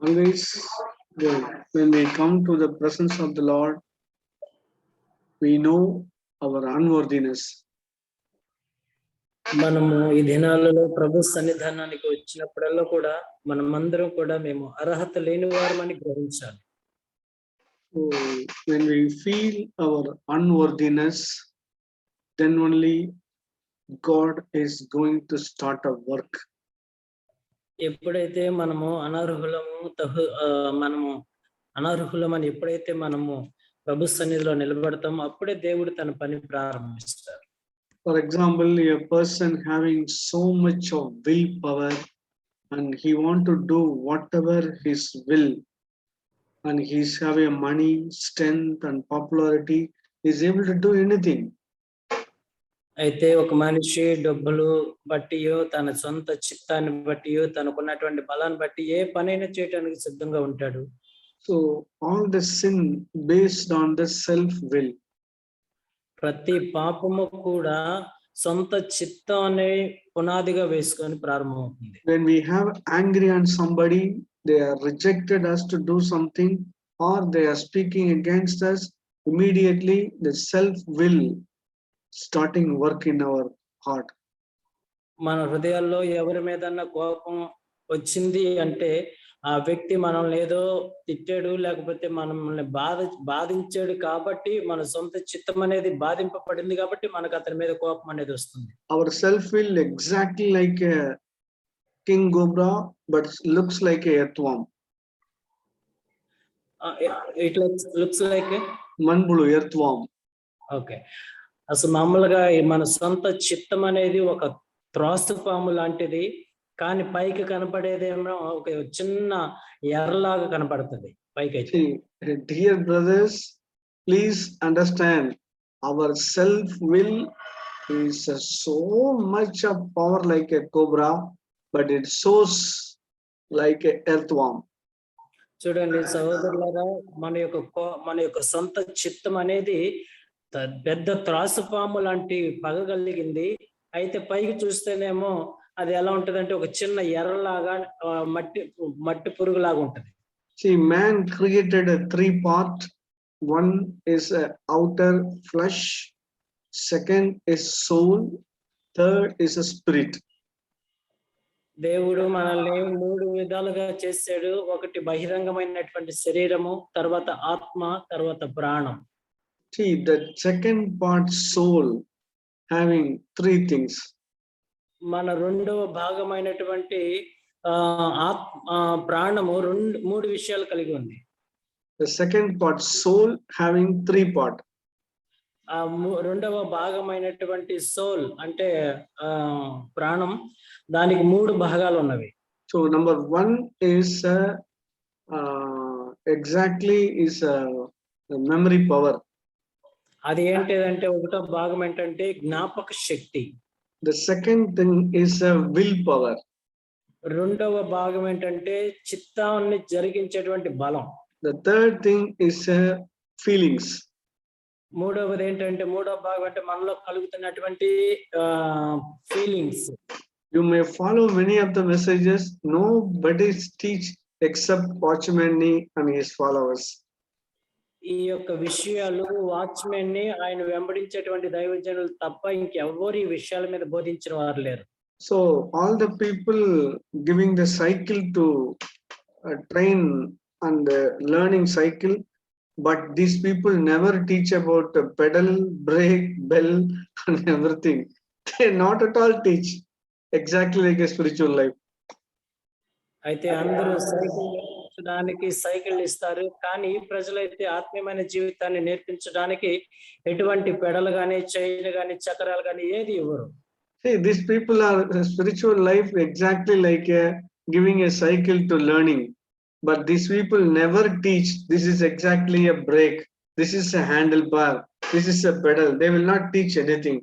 Always, when we come to the presence of the Lord, we know our unworthiness. మనము ఈ దినాలలో ప్రభు సన్నిధానానికి వచ్చినప్పుడల్లా కూడా మనమందరం కూడా మేము అర్హత లేని వారమని గ్రహించాలి. So when we feel our unworthiness, then only God is going to start a work. ఎప్పుడైతే మనము అనర్హులమని ఎప్పుడైతే మనము ప్రభు సన్నిధిలో నిలబడతామో అప్పుడే దేవుడు తన పని ప్రారంభిస్తాడు. For example, a person having so much of willpower and he want to do whatever his will, and he's having money, strength and popularity, is able to do anything. అయితే ఒక మనిషి డబ్బులు బట్టియో తన సొంత చిత్తాన్ని బట్టియో తనకున్నటువంటి బలాన్ని బట్టి ఏ పనైనా చేయడానికి సిద్ధంగా ఉంటాడు. So all the sin based on the self will. ప్రతి పాపము కూడా సొంత చిత్తాన్ని పునాదిగా వేసుకొని ప్రారంభమవుతుంది. When we have angry on somebody, they are rejected us to do something, or they are speaking against us, immediately the self will starting work in our heart. మన హృదయాల్లో ఎవరి మీదన్నా కోపం వచ్చింది అంటే ఆ వ్యక్తి మనల్ని ఏదో తిట్టాడు లేకపోతే మనల్ని బాధించాడు కాబట్టి మన సొంత చిత్తం అనేది బాధింపబడింది కాబట్టి మనకు అతని మీద కోపం అనేది వస్తుంది. Our self will exactly like a king cobra but looks like a earthworm. It looks like a manbulu earthworm. Okay, అసలు మామూలుగా మన సొంత చిత్తం అనేది ఒక త్రాసుపాము లాంటిది, కానీ పైకి కనపడేదేమో ఒక చిన్న ఎర్రలాగా కనపడుతుంది పైకి. Dear brothers, please understand, our self will is so much of power like a cobra, but it shows like a earthworm. చూడండి సహోదరులారా, మన యొక్క సొంత చిత్తం అనేది పెద్ద త్రాసుపాము లాంటి పగ కలిగింది. అయితే పైకి చూస్తేనేమో అది ఎలా ఉంటదంటే ఒక చిన్న ఎర్రలాగా మట్టి పురుగులాగా ఉంటది. See, man created a three part. One is outer flesh, second is soul, third is a spirit. దేవుడు మనల్ని మూడు విధాలుగా చేశాడు. ఒకటి బహిరంగమైనటువంటి శరీరము, తర్వాత ఆత్మ, తర్వాత ప్రాణం. See, the second part, soul, having three things. మన రెండవ భాగమైనటువంటి ప్రాణము మూడు విషయాలు కలిగి ఉంది. The second part, soul, having three part. రెండవ భాగమైనటువంటి సోల్ అంటే ప్రాణం, దానికి మూడు భాగాలు ఉన్నవి. So number one is exactly is memory power. అది ఏంటిదంటే ఒకటో భాగం ఏంటంటే జ్ఞాపక శక్తి. The second thing is will power. రెండవ భాగం ఏంటంటే చిత్తాన్ని జరిగించేటువంటి బలం. The third thing is feelings. మూడవది ఏంటంటే మూడవ భాగం అంటే మనలో కలుగుతున్నటువంటి feelings. You may follow many of the messages, nobody teach except Watchman Nee and his followers. ఈ యొక్క విషయాలు వాచ్మెన్ ని ఆయన వెంబడించేటువంటి దైవజనులు తప్ప ఇంకెవ్వరు ఈ విషయాల మీద బోధించిన వారు లేరు. So all the people giving the cycle to train and learning cycle, but these people never teach about pedal, brake, bell and everything. They not at all teach exactly like a spiritual life. అయితే అందరూ cycle ఇస్తారు, కానీ ప్రజలైతే ఆత్మీయమైన జీవితాన్ని నేర్పించడానికి ఎటువంటి పెడలు గాని, చైన్ గాని, చక్రాలు గాని ఏది ఇవ్వరు. See, these people are spiritual life exactly like giving a cycle to learning, but these people never teach this is exactly a brake, this is a handlebar, this is a pedal. They will not teach anything.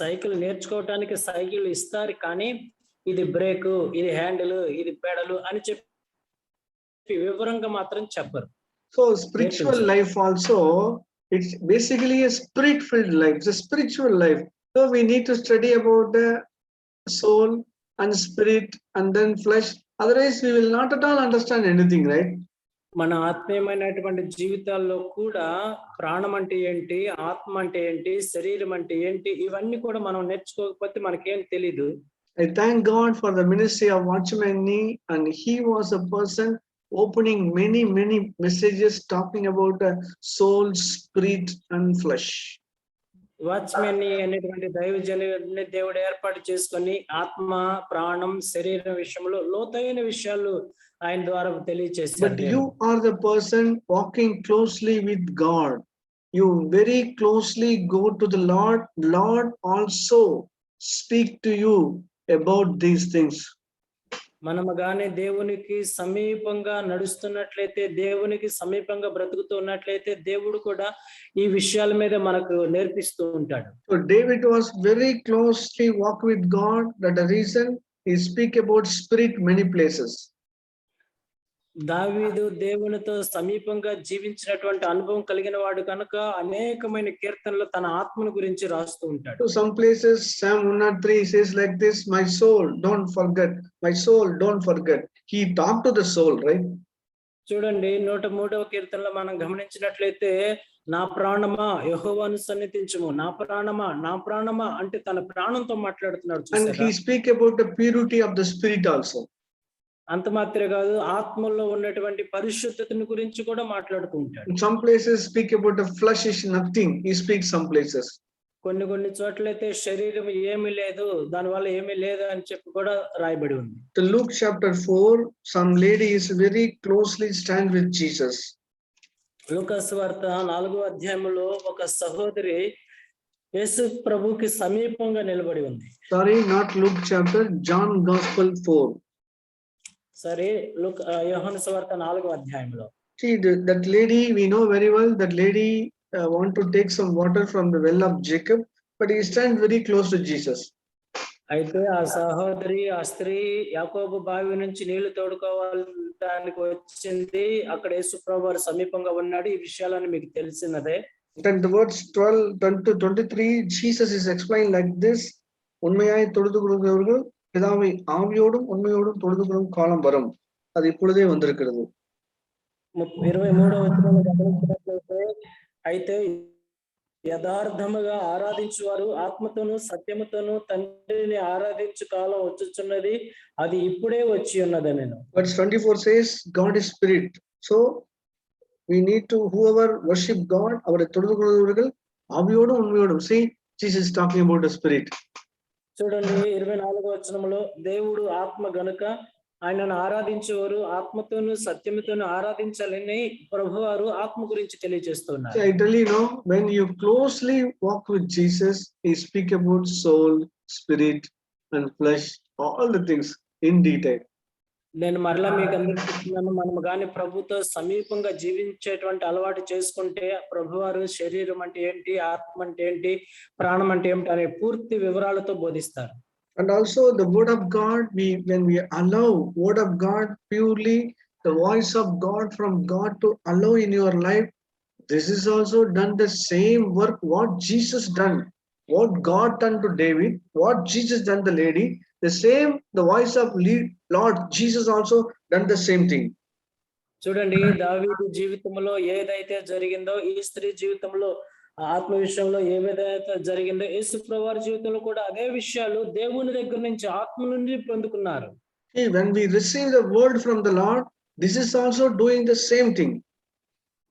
Cycle నేర్చుకోవటానికి cycle ఇస్తారు, కానీ ఇది break, ఇది handle, ఇది పెడలు అని చెప్పి వివరంగా మాత్రం చెప్పరు. So spiritual life also, it's basically a spirit filled life. It's a spiritual life. So we need to study about the soul and spirit and then flesh. Otherwise, we will not at all understand anything, right? మన ఆత్మీయమైనటువంటి జీవితాల్లో కూడా ప్రాణం అంటే ఏంటి, ఆత్మ అంటే ఏంటి, శరీరం అంటే ఏంటి, ఇవన్నీ కూడా మనం నేర్చుకోకపోతే మనకేం తెలీదు. I thank God for the ministry of Watchman Nee, and he was a person opening many messages talking about soul, spirit, and flesh. Watchman అనేటువంటి దైవజనుడిని దేవుడు ఏర్పాటు చేసుకొని ఆత్మ, ప్రాణం, శరీరం విషయంలో లోతైన విషయాలు ఆయన ద్వారా తెలియచేశారు. But you are the person walking closely with God. You very closely go to the Lord. Lord also speak to you about these things. మనము గాని దేవునికి సమీపంగా నడుస్తున్నట్లయితే, దేవునికి సమీపంగా బ్రతుకుతున్నట్లయితే దేవుడు కూడా ఈ విషయాల మీద మనకు నేర్పిస్తూ ఉంటాడు. So David was very closely walk with God. That the reason he speak about spirit many places. దావీదు దేవునితో సమీపంగా జీవించినటువంటి అనుభవం కలిగిన వాడు కనుక అనేకమైన కీర్తనలు తన ఆత్మను గురించి రాస్తూ ఉంటాడు. So some places Psalm 103 says like this, my soul don't forget, my soul don't forget. He talked to the soul, right? చూడండి 103వ కీర్తనలో మనం గమనించినట్లయితే, నా ప్రాణమా యెహోవాను సన్నిధించుము, నా ప్రాణమా అంటే తన ప్రాణంతో మాట్లాడుతున్నాడు. And చూసారా? he speak about the purity of the spirit also. అంత మాత్రమే కాదు, ఆత్మలో ఉన్నటువంటి పరిశుద్ధతను గురించి కూడా మాట్లాడుతూ ఉంటాడు. Some places speak about the flesh is nothing. He speaks some places. కొన్ని చోట్లయితే శరీరం ఏమీ లేదు, దానివల్ల ఏమీ లేదు అని చెప్పి కూడా రాయబడి ఉంది. To Luke chapter 4, some lady is very closely stand with Jesus. లూకా సువార్త 4వ అధ్యాయంలో ఒక సహోదరి యేసు ప్రభువుకి సమీపంగా నిలబడి ఉంది. Sorry, not Luke chapter, John Gospel 4. సరే, యోహాను సువార్త 4వ అధ్యాయంలో. See, that lady, we know very well, that lady want to take some water from the well of Jacob, but he stand very close to Jesus. అయితే ఆ సహోదరి, ఆ స్త్రీ యాకోబు బావి నుంచి నీళ్లు తోడుకోవడానికి వచ్చింది. అక్కడ యేసు ప్రభువు సమీపంగా ఉన్నాడు. ఈ విషయాలను మీకు తెలిసినదే. Then the words 12 to 23, Jesus is explained like this: உண்மையாய் தொழுதுகொள்கிறவர்கள் பிதாவை ஆவியோடும் உண்மையோடும் தொழுதுகொள்ளும் காலம் வரும், அது இப்பொழுதே வந்திருக்கிறது. 23వ వచనంలో గమనించినట్లయితే, అయితే యథార్థముగా ఆరాధించువారు ఆత్మతోను సత్యముతోను తండ్రిని ఆరాధించు కాలం వచ్చుచున్నది, అది ఇప్పుడే వచ్చి ఉన్నదని. Verse 24 says God is spirit, so we need to, whoever worship God, அவரை தொழுதுகொள்கிறவர்கள் ஆவியோடும் உண்மையோடும். See, Jesus is talking about the spirit. చూడండి 24వ వచనంలో, దేవుడు ఆత్మ గనుక ఆయనను ఆరాధించేవారు ఆత్మతోను సత్యముతోను ఆరాధించాలని ప్రభువారు ఆత్మ గురించి తెలియజేస్తున్నారు. I tell you, know, when you closely walk with Jesus, he speak about soul, spirit, and flesh, all the things in detail. నేను మరలా మీకు అందరికీ చెప్తున్నాను, మనం కానీ ప్రభుతో సమీపంగా జీవించేటువంటి అలవాటు చేసుకుంటే ప్రభువారు శరీరం అంటే ఏంటి, ఆత్మ అంటే ఏంటి, ప్రాణం అంటే ఏమిటి అనే పూర్తి వివరాలతో బోధిస్తారు. And also the word of God, when we allow word of God purely, the voice of God from God to allow in your life, this is also done the same work what Jesus done, what God done to David, what Jesus done the lady, the same, the voice of Lord Jesus also done the same thing. చూడండి, దావీదు జీవితంలో ఏదైతే జరిగిందో, ఈ స్త్రీ జీవితంలో ఆత్మ విషయంలో ఏ విధంగా జరిగిందో, యేసు ప్రభువారి జీవితంలో కూడా అదే విషయాలు దేవుని దగ్గర నుంచి ఆత్మ నుండి పొందుకున్నారు. When we receive the word from the Lord, this is also doing the same thing.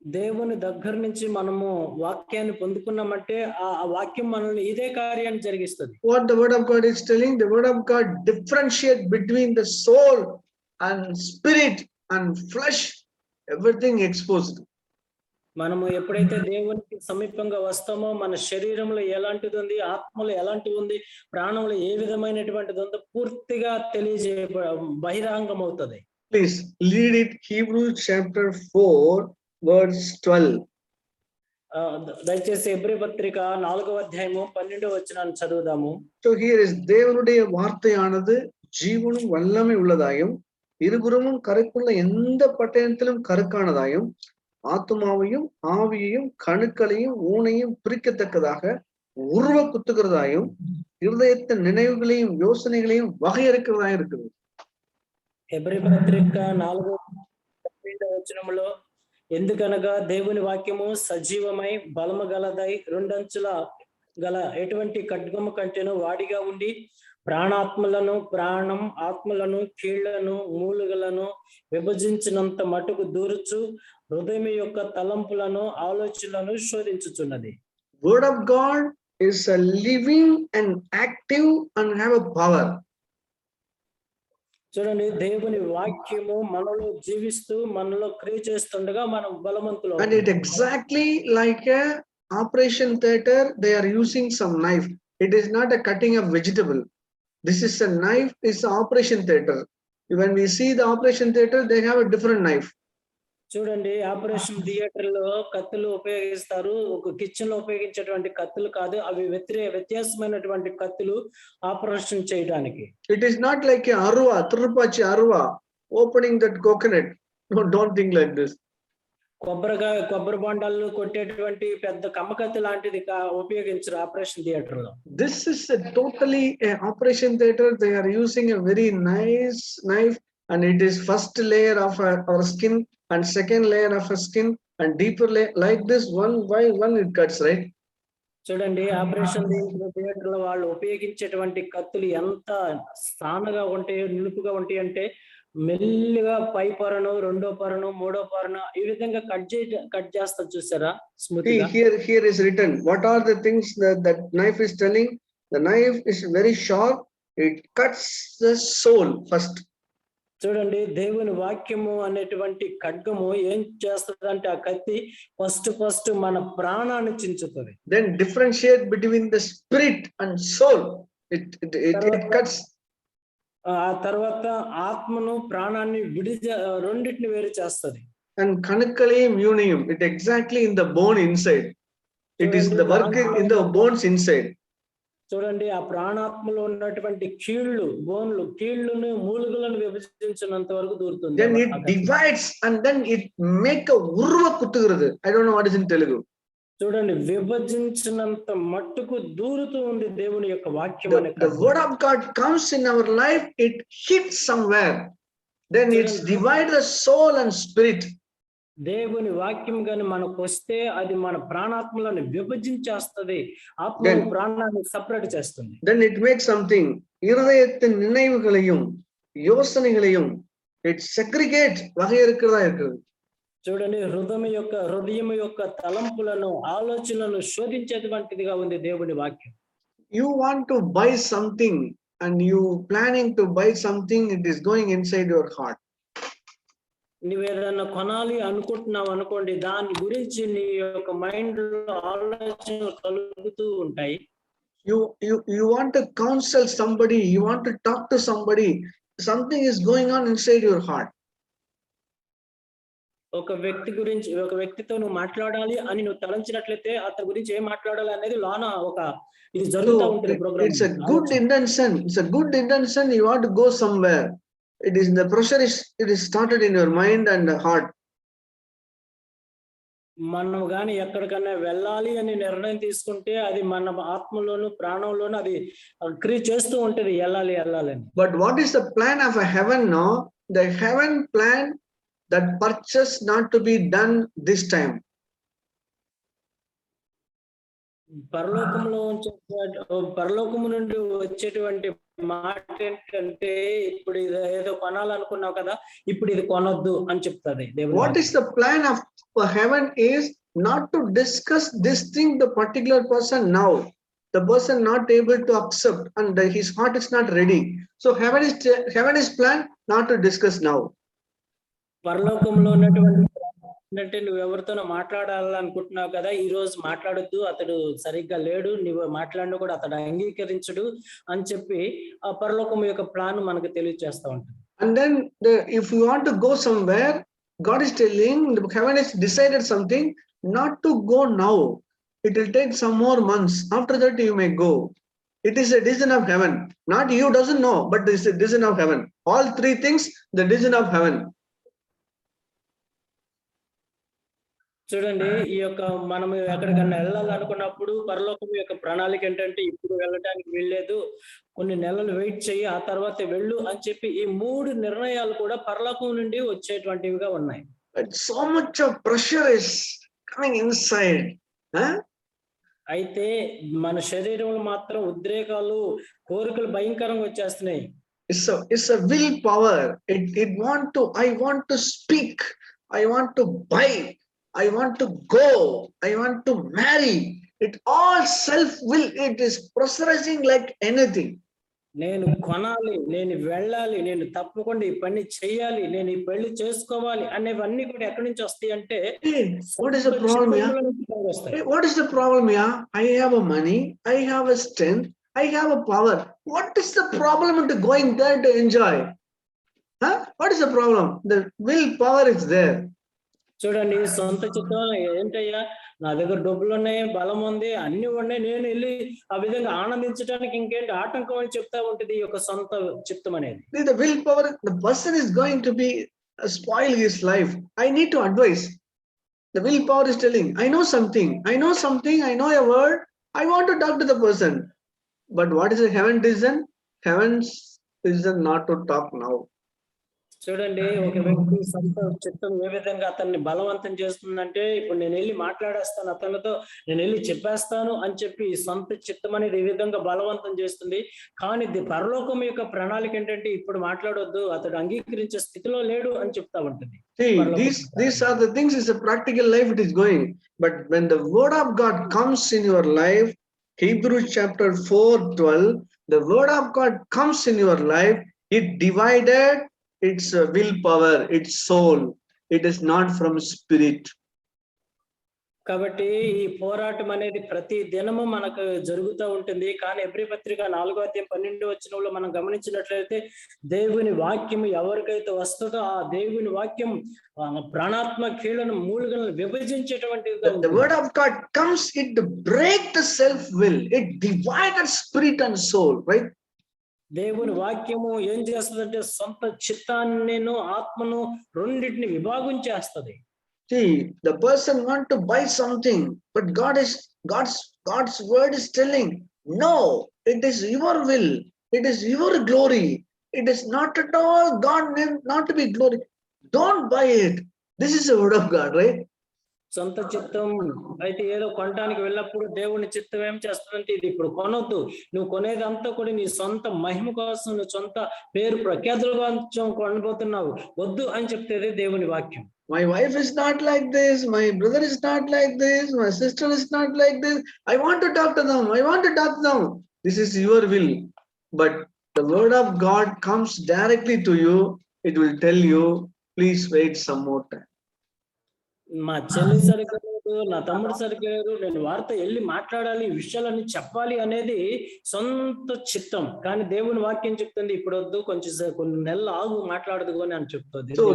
దేవుని దగ్గర నుంచి మనము వాక్యాన్ని పొందుకున్నామంటే ఆ వాక్యం మనల్ని ఇదే కార్యాన్ని జరిగిస్తుంది. What the word of God is telling, the word of God differentiate between the soul and spirit and flesh, everything exposed. మనము ఎప్పుడైతే దేవునికి సమీపంగా వస్తామో, మన శరీరంలో ఎలాంటిది ఉంది, ఆత్మలో ఎలాంటిది ఉంది, ప్రాణంలో ఏ విధమైనటువంటిది ఉందో పూర్తిగా బహిరంగం అవుతుంది. Please read it, Hebrews chapter 4 verse 12. దయచేసి హెబ్రీ పత్రిక 4వ అధ్యాయము 12వ వచనాన్ని చదువుదాము. So here is, தேவனுடைய வார்த்தையானது ஜீவனும் வல்லமை உள்ளதாயும் இருபுறமும் கருக்குள்ள எந்த பட்டயத்திலும் கருக்கானதாயும் ஆத்துமாவையும் ஆவியையும் கணுக்களையும் ஊனையும் பிரிக்கத்தக்கதாக உருவ குத்துகிறதாயும் இருதயத்தின் நினைவுகளையும் யோசனைகளையும் வகையறுக்கிறதாயும் இருக்குது. హెబ్రీ పత్రిక 4వ వచనములో, ఎందుకనగా దేవుని వాక్యము సజీవమై బలము గలదై రెండంచుల గల ఎటువంటి ఖడ్గము కంటేను వాడిగా ఉండి ప్రాణం ఆత్మలను కీళ్లను మూలుగలను విభజించినంత మటుకు దూరుచు హృదయం యొక్క తలంపులను ఆలోచనలను శోధించుచున్నది. Word of God is a living and active and have a power. చూడండి, దేవుని వాక్యము మనలో జీవిస్తూ మనలో క్రియ చేస్తుండగా మనం బలవంతులు. And it exactly like a operation theater, they are using some knife. It is not a cutting of vegetable. This is a knife, is operation theater. When we see the operation theater, they have a different knife. చూడండి, operation theatre లో కత్తులు ఉపయోగిస్తారు. ఒక kitchen లో ఉపయోగించేటువంటి కత్తులు కాదు, అవి వ్యత్యాసమైనటువంటి కత్తులు ఆపరేషన్ చేయడానికి. It is not like a arwa, Tirupachi arwa, opening that coconut. No, don't think like this. కొబ్బరి బొండాలు కొట్టేటువంటి పెద్ద కమ్మకత్తి లాంటిది ఉపయోగించరు ఆపరేషన్ థియేటర్ లో. This is a totally a operation theater. They are using a very nice knife, and it is first layer of our skin and second layer of a skin and deeper layer, like this, one by one it cuts, right? చూడండి, operation theatre లో వాళ్ళు ఉపయోగించేటువంటి కత్తులు ఎంత సానగా ఉంటాయి, నిలుపుగా ఉంటాయి అంటే మెల్లిగా పై పొరను, రెండో పొరను, మూడో పొరను ఈ విధంగా కట్ చేస్తారు. చూసారా? స్మూత్ గా. Here is written what are the things that knife is telling. The knife is very sharp. It cuts the soul first. చూడండి, దేవుని వాక్యము అనేటువంటి ఖడ్గము ఏం చేస్తుందంటే ఆ కత్తి ఫస్ట్ మన ప్రాణాన్ని చించుతుంది. Then differentiate between the spirit and soul. It cuts. ఆ తర్వాత ఆత్మను ప్రాణాన్ని రెండింటిని వేరు చేస్తుంది. And kanakale munium, it exactly in the bone inside. It is the work in the bones inside. చూడండి, ఆ ప్రాణాత్మలో ఉన్నటువంటి కీళ్లను మూలుగులను విభజించినంత వరకు దూరుతుంది. Then it divides and then it make a urva kuttugirudu. I don't know what is in Telugu. చూడండి, విభజించినంత మట్టుకు దూరుతూ ఉంది దేవుని యొక్క వాక్యం అనే. The word of God comes in our life, it hits somewhere. Then it's divide the soul and spirit. దేవుని వాక్యం గాని మనకు వస్తే అది మన ప్రాణాత్మలను విభజించేస్తుంది, ఆత్మ ప్రాణాన్ని సెపరేట్ చేస్తుంది. Then it makes something இருதயத்தின் நினைவுகளையும் யோசனைகளையும் it segregate வகை இருக்குதா இருக்குது. చూడండి, హృదయం యొక్క తలంపులను ఆలోచనలను శోధించేటువంటిదిగా ఉంది దేవుని వాక్యం. You want to buy something and you planning to buy something, it is going inside your heart. నువ్వేదన్నా కొనాలి అనుకుంటున్నావు అనుకోండి, దాని గురించి నీ యొక్క మైండ్ లో ఆలోచనలు కలుగుతూ ఉంటాయి. You want to counsel somebody, you want to talk to somebody, something is going on inside your heart. ఒక వ్యక్తితో నువ్వు మాట్లాడాలి అని నువ్వు తలంచినట్లయితే అతని గురించి ఏం మాట్లాడాలి అనేది లోన ఇది జరుగుతూ ఉంటుంది programme. It's a good intention. It's a good intention. You want to go somewhere. It is the pressure it is started in your mind and heart. మనం గాని ఎక్కడికన్నా వెళ్ళాలి అని నిర్ణయం తీసుకుంటే అది మన ఆత్మలోను ప్రాణంలోను అది క్రియ చేస్తూ ఉంటది, వెళ్ళాలి అని. But what is the plan of a heaven now? The heaven plan that purchase not to be done this time. పరలోకము నుండి వచ్చేటువంటి మాట ఏంటంటే, ఇప్పుడు ఏదో కొనాలనుకున్నావు కదా, ఇప్పుడు ఇది కొనొద్దు అని చెప్తాది దేవుడు. What is the plan of heaven is not to discuss this thing the particular person now. The person not able to accept and his heart is not ready. So heaven is plan not to discuss now. పరలోకంలో ఉన్నటువంటి అంటే నువ్వు ఎవరితోనో మాట్లాడాలనుకుంటున్నావు కదా, ఈ రోజు మాట్లాడొద్దు, అతడు సరిగ్గా లేడు, నువ్వు మాట్లాడినా కూడా అతడు అంగీకరించడు అని చెప్పి ఆ పరలోకం యొక్క ప్లాన్ మనకు తెలియజేస్తా ఉంటుంది. And then if you want to go somewhere, God is telling, heaven has decided something not to go now. It will take some more months. After that you may go. It is a decision of heaven. Not you doesn't know, but it is a decision of heaven. All three things, the decision of heaven. చూడండి ఈ యొక్క మనం ఎక్కడికన్నా వెళ్ళాలనుకున్నప్పుడు పరలోకం యొక్క ప్రణాళిక ఏంటంటే ఇప్పుడు వెళ్ళడానికి వీల్లేదు, కొన్ని నెలలు వెయిట్ చెయ్యి, ఆ తర్వాత వెళ్ళు అని చెప్పి ఈ 3 నిర్ణయాలు కూడా పరలోకం నుండి వచ్చేటువంటివిగా ఉన్నాయి. But so much of pressure is coming inside. Huh? అయితే మన శరీరంలో మాత్రం ఉద్రేకాలు, కోరికలు భయంకరంగా వచ్చేస్తున్నాయి. It's a willpower. It I want to speak. I want to buy. I want to go. I want to marry. It all self-will. It is pressurizing like anything. నేను కొనాలి, నేను వెళ్ళాలి, నేను తప్పకుండా ఈ పని చేయాలి, నేను ఈ పెళ్లి చేసుకోవాలి అనేవన్నీ కూడా ఎక్కడి నుంచి వస్తాయి అంటే Hey, what is the problem, yeah? Hey, what is the problem, yeah? I have a money. I have a strength. I have a power. What is the problem into going there to enjoy? Huh? What is the problem? The willpower is there. చూడండి సొంత చిత్తం ఏంటయ్యా, నా దగ్గర డబ్బులు ఉన్నాయి, బలం ఉంది, అన్ని ఉన్నాయి, నేను వెళ్ళి ఆ విధంగా ఆనందించడానికి ఇంకేంటి ఆటంకం అని చెప్తా ఉంటుంది ఈ యొక్క సొంత చిత్తం అనేది. The willpower, the person is going to be spoil his life. I need to advise. The willpower is telling, I know something, I know a word, I want to talk to the person. But what is the heaven decision? Heaven's decision not to talk now. చూడండి ఒక వ్యక్తి సొంత చిత్తం ఏ విధంగా అతన్ని బలవంతం చేస్తుందంటే, ఇప్పుడు నేను వెళ్ళి మాట్లాడేస్తాను అతనితో, నేను వెళ్ళి చెప్పేస్తాను అని చెప్పి సొంత చిత్తం అనేది ఈ విధంగా బలవంతం చేస్తుంది. కానీ పరలోకం యొక్క ప్రణాళిక ఏంటంటే ఇప్పుడు మాట్లాడొద్దు, అతడు అంగీకరించే స్థితిలో లేడు అని చెప్తా ఉంటుంది. See, these are the things, is a practical life it is going. But when the word of God comes in your life, Hebrews chapter 4:12, the word of God comes in your life, it divided its willpower, its soul. It is not from spirit. కాబట్టి ఈ పోరాటం అనేది ప్రతి దినము మనకు జరుగుతూ ఉంటుంది. కానీ ఎబ్రీ పత్రిక 4:12 మనం గమనించినట్లయితే దేవుని వాక్యం ఎవరికైతే వస్తుందో ఆ దేవుని వాక్యం ప్రాణాత్మ కీళ్ళను మూలుగలను విభజించేటువంటి. The word of God comes, it break the self will, it divided spirit and soul, right? దేవుని వాక్యము ఏం చేస్తుందంటే సొంత చిత్తాన్ని ఆత్మను రెండింటిని విభాగం చేస్తుంది. See, the person want to buy something, but God's word is telling, no, it is your will, it is your glory, it is not at all God named not to be glory. Don't buy it. This is the word of God, right? సొంత చిత్తం అయితే ఏదో కొనడానికి వెళ్ళినప్పుడు దేవుని చిత్తం ఏం చేస్తుందంటే ఇది ఇప్పుడు కొనొద్దు, నువ్వు కొనేదంతా కూడా నీ సొంత మహిమ కోసం, నువ్వు సొంత పేరు ప్రఖ్యాతుల కోసం కొనబోతున్నావు, వద్దు అని చెప్తేది దేవుని వాక్యం. My wife is not like this, my brother is not like this, my sister is not like this. I want to talk to them. I want to talk to them. This is your will. But the word of God comes directly to you. It will tell you, please wait some more time. మా చెల్లి సరిగ్గా లేదు, నా తమ్ముడు సరిగ్గా లేదు, నేను వారితో వెళ్ళి మాట్లాడాలి, ఈ విషయాలన్నీ చెప్పాలి అనేది సొంత చిత్తం. కానీ దేవుని వాక్యం చెప్తుంది ఇప్పుడు వద్దు, కొన్ని నెలలు ఆగు, మాట్లాడదు అని చెప్తుంది. So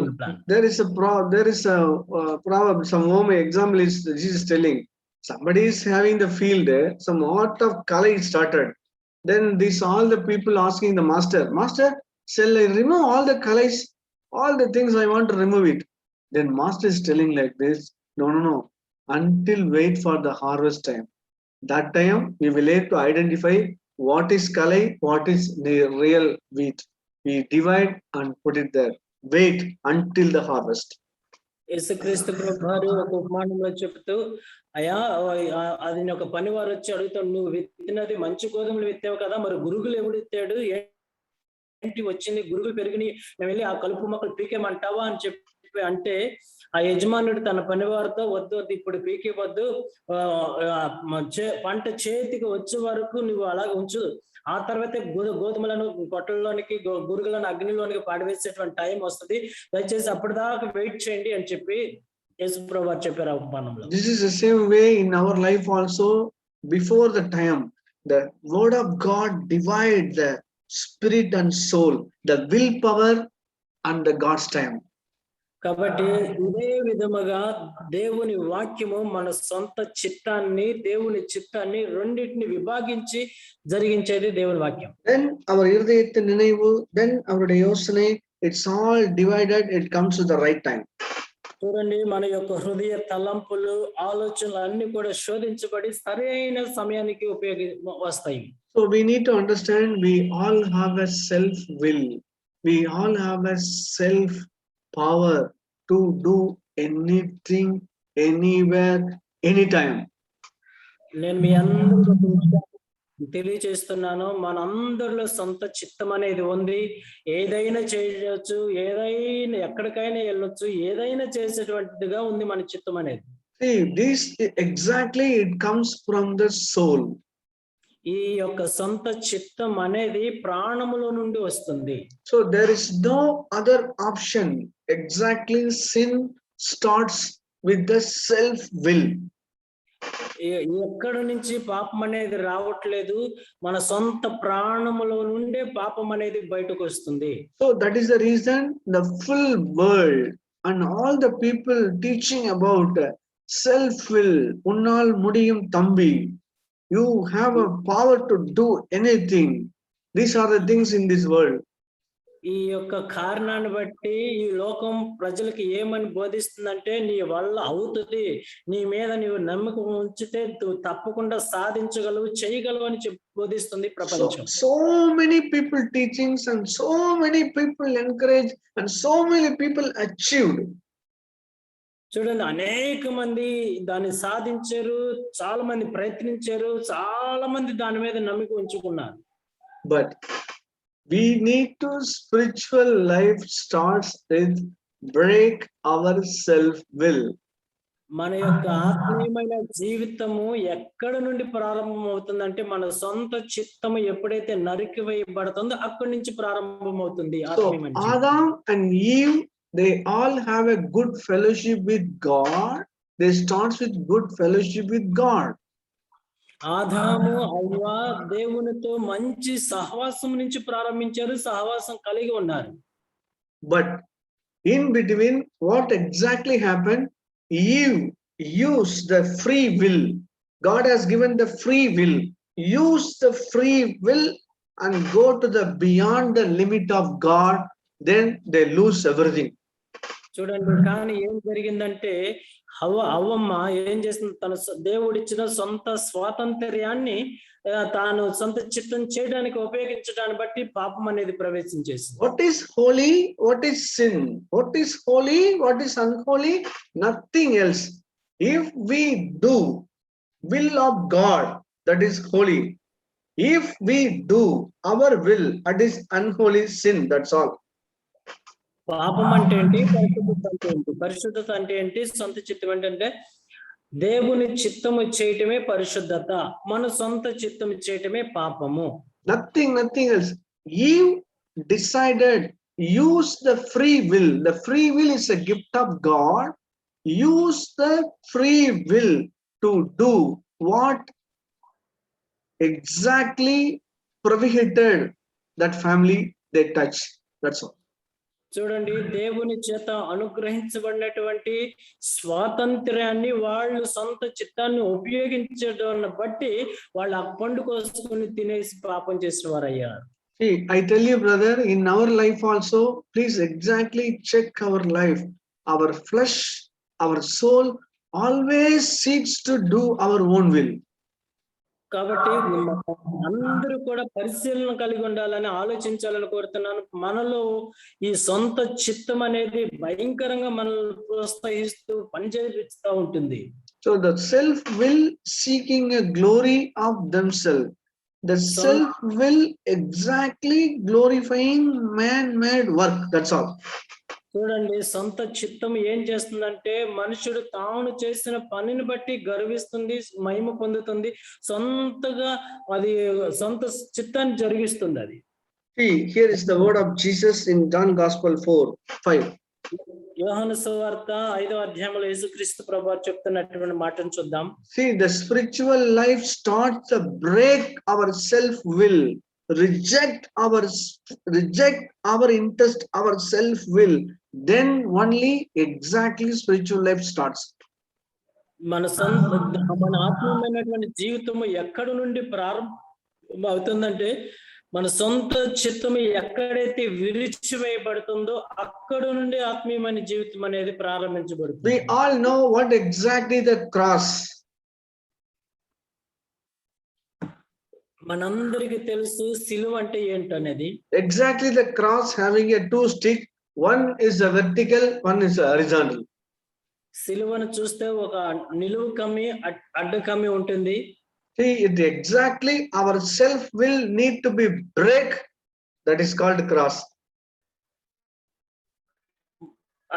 there is a proverb, some home example is Jesus telling, somebody is having the field, some art of color started. Then all the people asking the master, shall I remove all the colors, all the things I want to remove it? Then master is telling like this, no, until wait for the harvest time. That time we will have to identify what is kalai, what is the real wheat. We divide and put it there. Wait until the harvest. యేసుక్రీస్తు ప్రభువారు ఒక ఉపమానంలో చెప్తూ, అయ్యా అది ఒక పనివారు వచ్చి అడుగుతాడు, నువ్వు విత్తినది మంచి గోధుమలు విత్తావు కదా, మరి గురుగులు ఎవడు ఇత్తాడు, ఏంటి వచ్చింది, గురుగులు పెరిగినాయి, మేము వెళ్ళి ఆ కలుపు మొక్కలు పీకేమంటావా అని చెప్పి అంటే ఆ యజమానుడు తన పనివారితో, వద్దు ఇప్పుడు పీకేవద్దు, పంట చేతికి వచ్చే వరకు నువ్వు అలాగే ఉంచు, ఆ తర్వాత గోధుమలను కొట్టల్లోనికి గురుగులను అగ్నిలోనికి పాడివేసేటువంటి టైం వస్తుంది, దయచేసి అప్పటిదాకా వెయిట్ చేయండి అని చెప్పి యేసుప్రభువు వారు చెప్పారు ఆ ఉపమానంలో. This is the same way in our life also. Before the time, the word of God divide the spirit and soul, the willpower and the God's time. కాబట్టి ఇదే విధముగా దేవుని వాక్యము మన సొంత చిత్తాన్ని, దేవుని చిత్తాన్ని రెండింటిని విభాగించి జరిగించేది దేవుని వాక్యం. Then our ఇర్దయత్త నిனைவு, then our యోచనే, it's all divided, it comes to the right time. చూడండి, మన యొక్క హృదయ తలంపులు, ఆలోచనలు అన్ని కూడా శోధించబడి సరైన సమయానికి వస్తాయి. So we need to understand we all have a self will. We all have a self power to do anything, anywhere, anytime. నేను మీ అందరికీ తెలియచేస్తున్నాను, మనందరిలో సొంత చిత్తం అనేది ఉంది. ఏదైనా చేయవచ్చు, ఏదైనా ఎక్కడికైనా వెళ్ళొచ్చు, ఏదైనా చేసేటువంటిదిగా ఉంది మన చిత్తం అనేది. See, this exactly it comes from the soul. ఈ యొక్క సొంత చిత్తం అనేది ప్రాణములో నుండి వస్తుంది. So there is no other option. Exactly, sin starts with the self will. ఎక్కడి నుంచి పాపం అనేది రావట్లేదు, మన సొంత ప్రాణములో నుండే పాపం అనేది బయటకు వస్తుంది. So that is the reason the full world and all the people teaching about self will, unnal mudiyum thambi, you have a power to do anything. These are the things in this world. ఈ యొక్క కారణాన్ని బట్టి ఈ లోకం ప్రజలకు ఏమని బోధిస్తుందంటే, నీ వల్ల అవుతుంది, నీ మీద నీవు నమ్మకం ఉంచితే తప్పకుండా సాధించగలవు, చేయగలవు అని బోధిస్తుంది ప్రపంచం. So many people teachings and so many people encourage and so many people achieved. చూడండి, అనేక మంది దాన్ని సాధించారు, చాలా మంది ప్రయత్నించారు, చాలా మంది దాని మీద నమ్మకం ఉంచుకున్నారు. But we need to spiritual life starts with break our self will. మన యొక్క ఆత్మీయమైన జీవితము ఎక్కడ నుండి ప్రారంభం అవుతుందంటే, మన సొంత చిత్తము ఎప్పుడైతే నరికి వేయబడుతుందో అక్కడి నుంచి ప్రారంభం అవుతుంది. So Adam and Eve, they all have a good fellowship with God. They starts with good fellowship with God. ఆదాము అవ్వ దేవునితో మంచి సహవాసం నుంచి ప్రారంభించారు, సహవాసం కలిగి ఉన్నారు. But in between, what exactly happened? Eve used the free will. God has given the free will. Use the free will and go to the beyond the limit of God. Then they lose everything. చూడండి, కానీ ఏం జరిగిందంటే, అవ్వమ్మ ఏం చేసింది, తన దేవుడిచ్చిన సొంత స్వాతంత్ర్యాన్ని తాను సొంత చిత్తం చేయడానికి ఉపయోగించడాన్ని బట్టి పాపం అనేది ప్రవేశించేసింది. What is holy? What is sin? What is holy? What is unholy? Nothing else. If we do will of God, that is holy. If we do our will, that is unholy sin. That's all. పాపం అంటే ఏంటి, పరిశుద్ధత అంటే ఏంటి? పరిశుద్ధత అంటే ఏంటి, సొంత చిత్తం ఏంటంటే దేవుని చిత్తము చేయటమే పరిశుద్ధత, మన సొంత చిత్తము చేయటమే పాపము. Nothing else. Eve decided, use the free will. The free will is a gift of God. Use the free will to do what exactly prohibited that family they touch. That's all. చూడండి, దేవుని చేత అనుగ్రహించబడినటువంటి స్వాతంత్ర్యాన్ని వాళ్ళు సొంత చిత్తాన్ని ఉపయోగించడం బట్టి వాళ్ళు ఆ పండు కోసుకుని తినేసి పాపం చేసిన వారు అయ్యారు. See, I tell you, brother, in our life also, please exactly check our life. Our flesh, our soul always seeks to do our own will. కాబట్టి అందరూ కూడా పరిశీలన కలిగి ఉండాలని ఆలోచించాలని కోరుతున్నాను. మనలో ఈ సొంత చిత్తం అనేది భయంకరంగా మనల్ని ప్రోత్సహిస్తూ పనిచేస్తూ ఉంటుంది. So the self will seeking a glory of themselves. The self will exactly glorifying man-made work. That's all. చూడండి, సొంత చిత్తం ఏం చేస్తుందంటే, మనుషుడు తాను చేసిన పనిని బట్టి గర్విస్తుంది, మహిమ పొందుతుంది, సొంతగా అది సొంత చిత్తాన్ని జరిగిస్తుంది. అది See, here is the word of Jesus in John Gospel 4:5. యోహాను సువార్త 5వ అధ్యాయంలో యేసుక్రీస్తు ప్రభువు చెప్తున్నటువంటి మాటను చూద్దాం. See, the spiritual life starts to break our self will, reject our interest, our self will. Then only exactly spiritual life starts. మన ఆత్మీయమైనటువంటి జీవితము ఎక్కడి నుండి ప్రారంభం అవుతుందంటే, మన సొంత చిత్తము ఎక్కడైతే విరిచివేయబడుతుందో అక్కడ నుండి ఆత్మీయమైన జీవితం అనేది ప్రారంభించబడుతుంది. We all know what exactly the cross. మనందరికీ తెలుసు సిలువ అంటే ఏంటనేది. Exactly the cross having a two stick. One is a vertical, one is a horizontal. సిలువను చూస్తే ఒక నిలువు కమ్మి అడ్డు కమ్మి ఉంటుంది. See, it exactly our self will need to be break. That is called cross.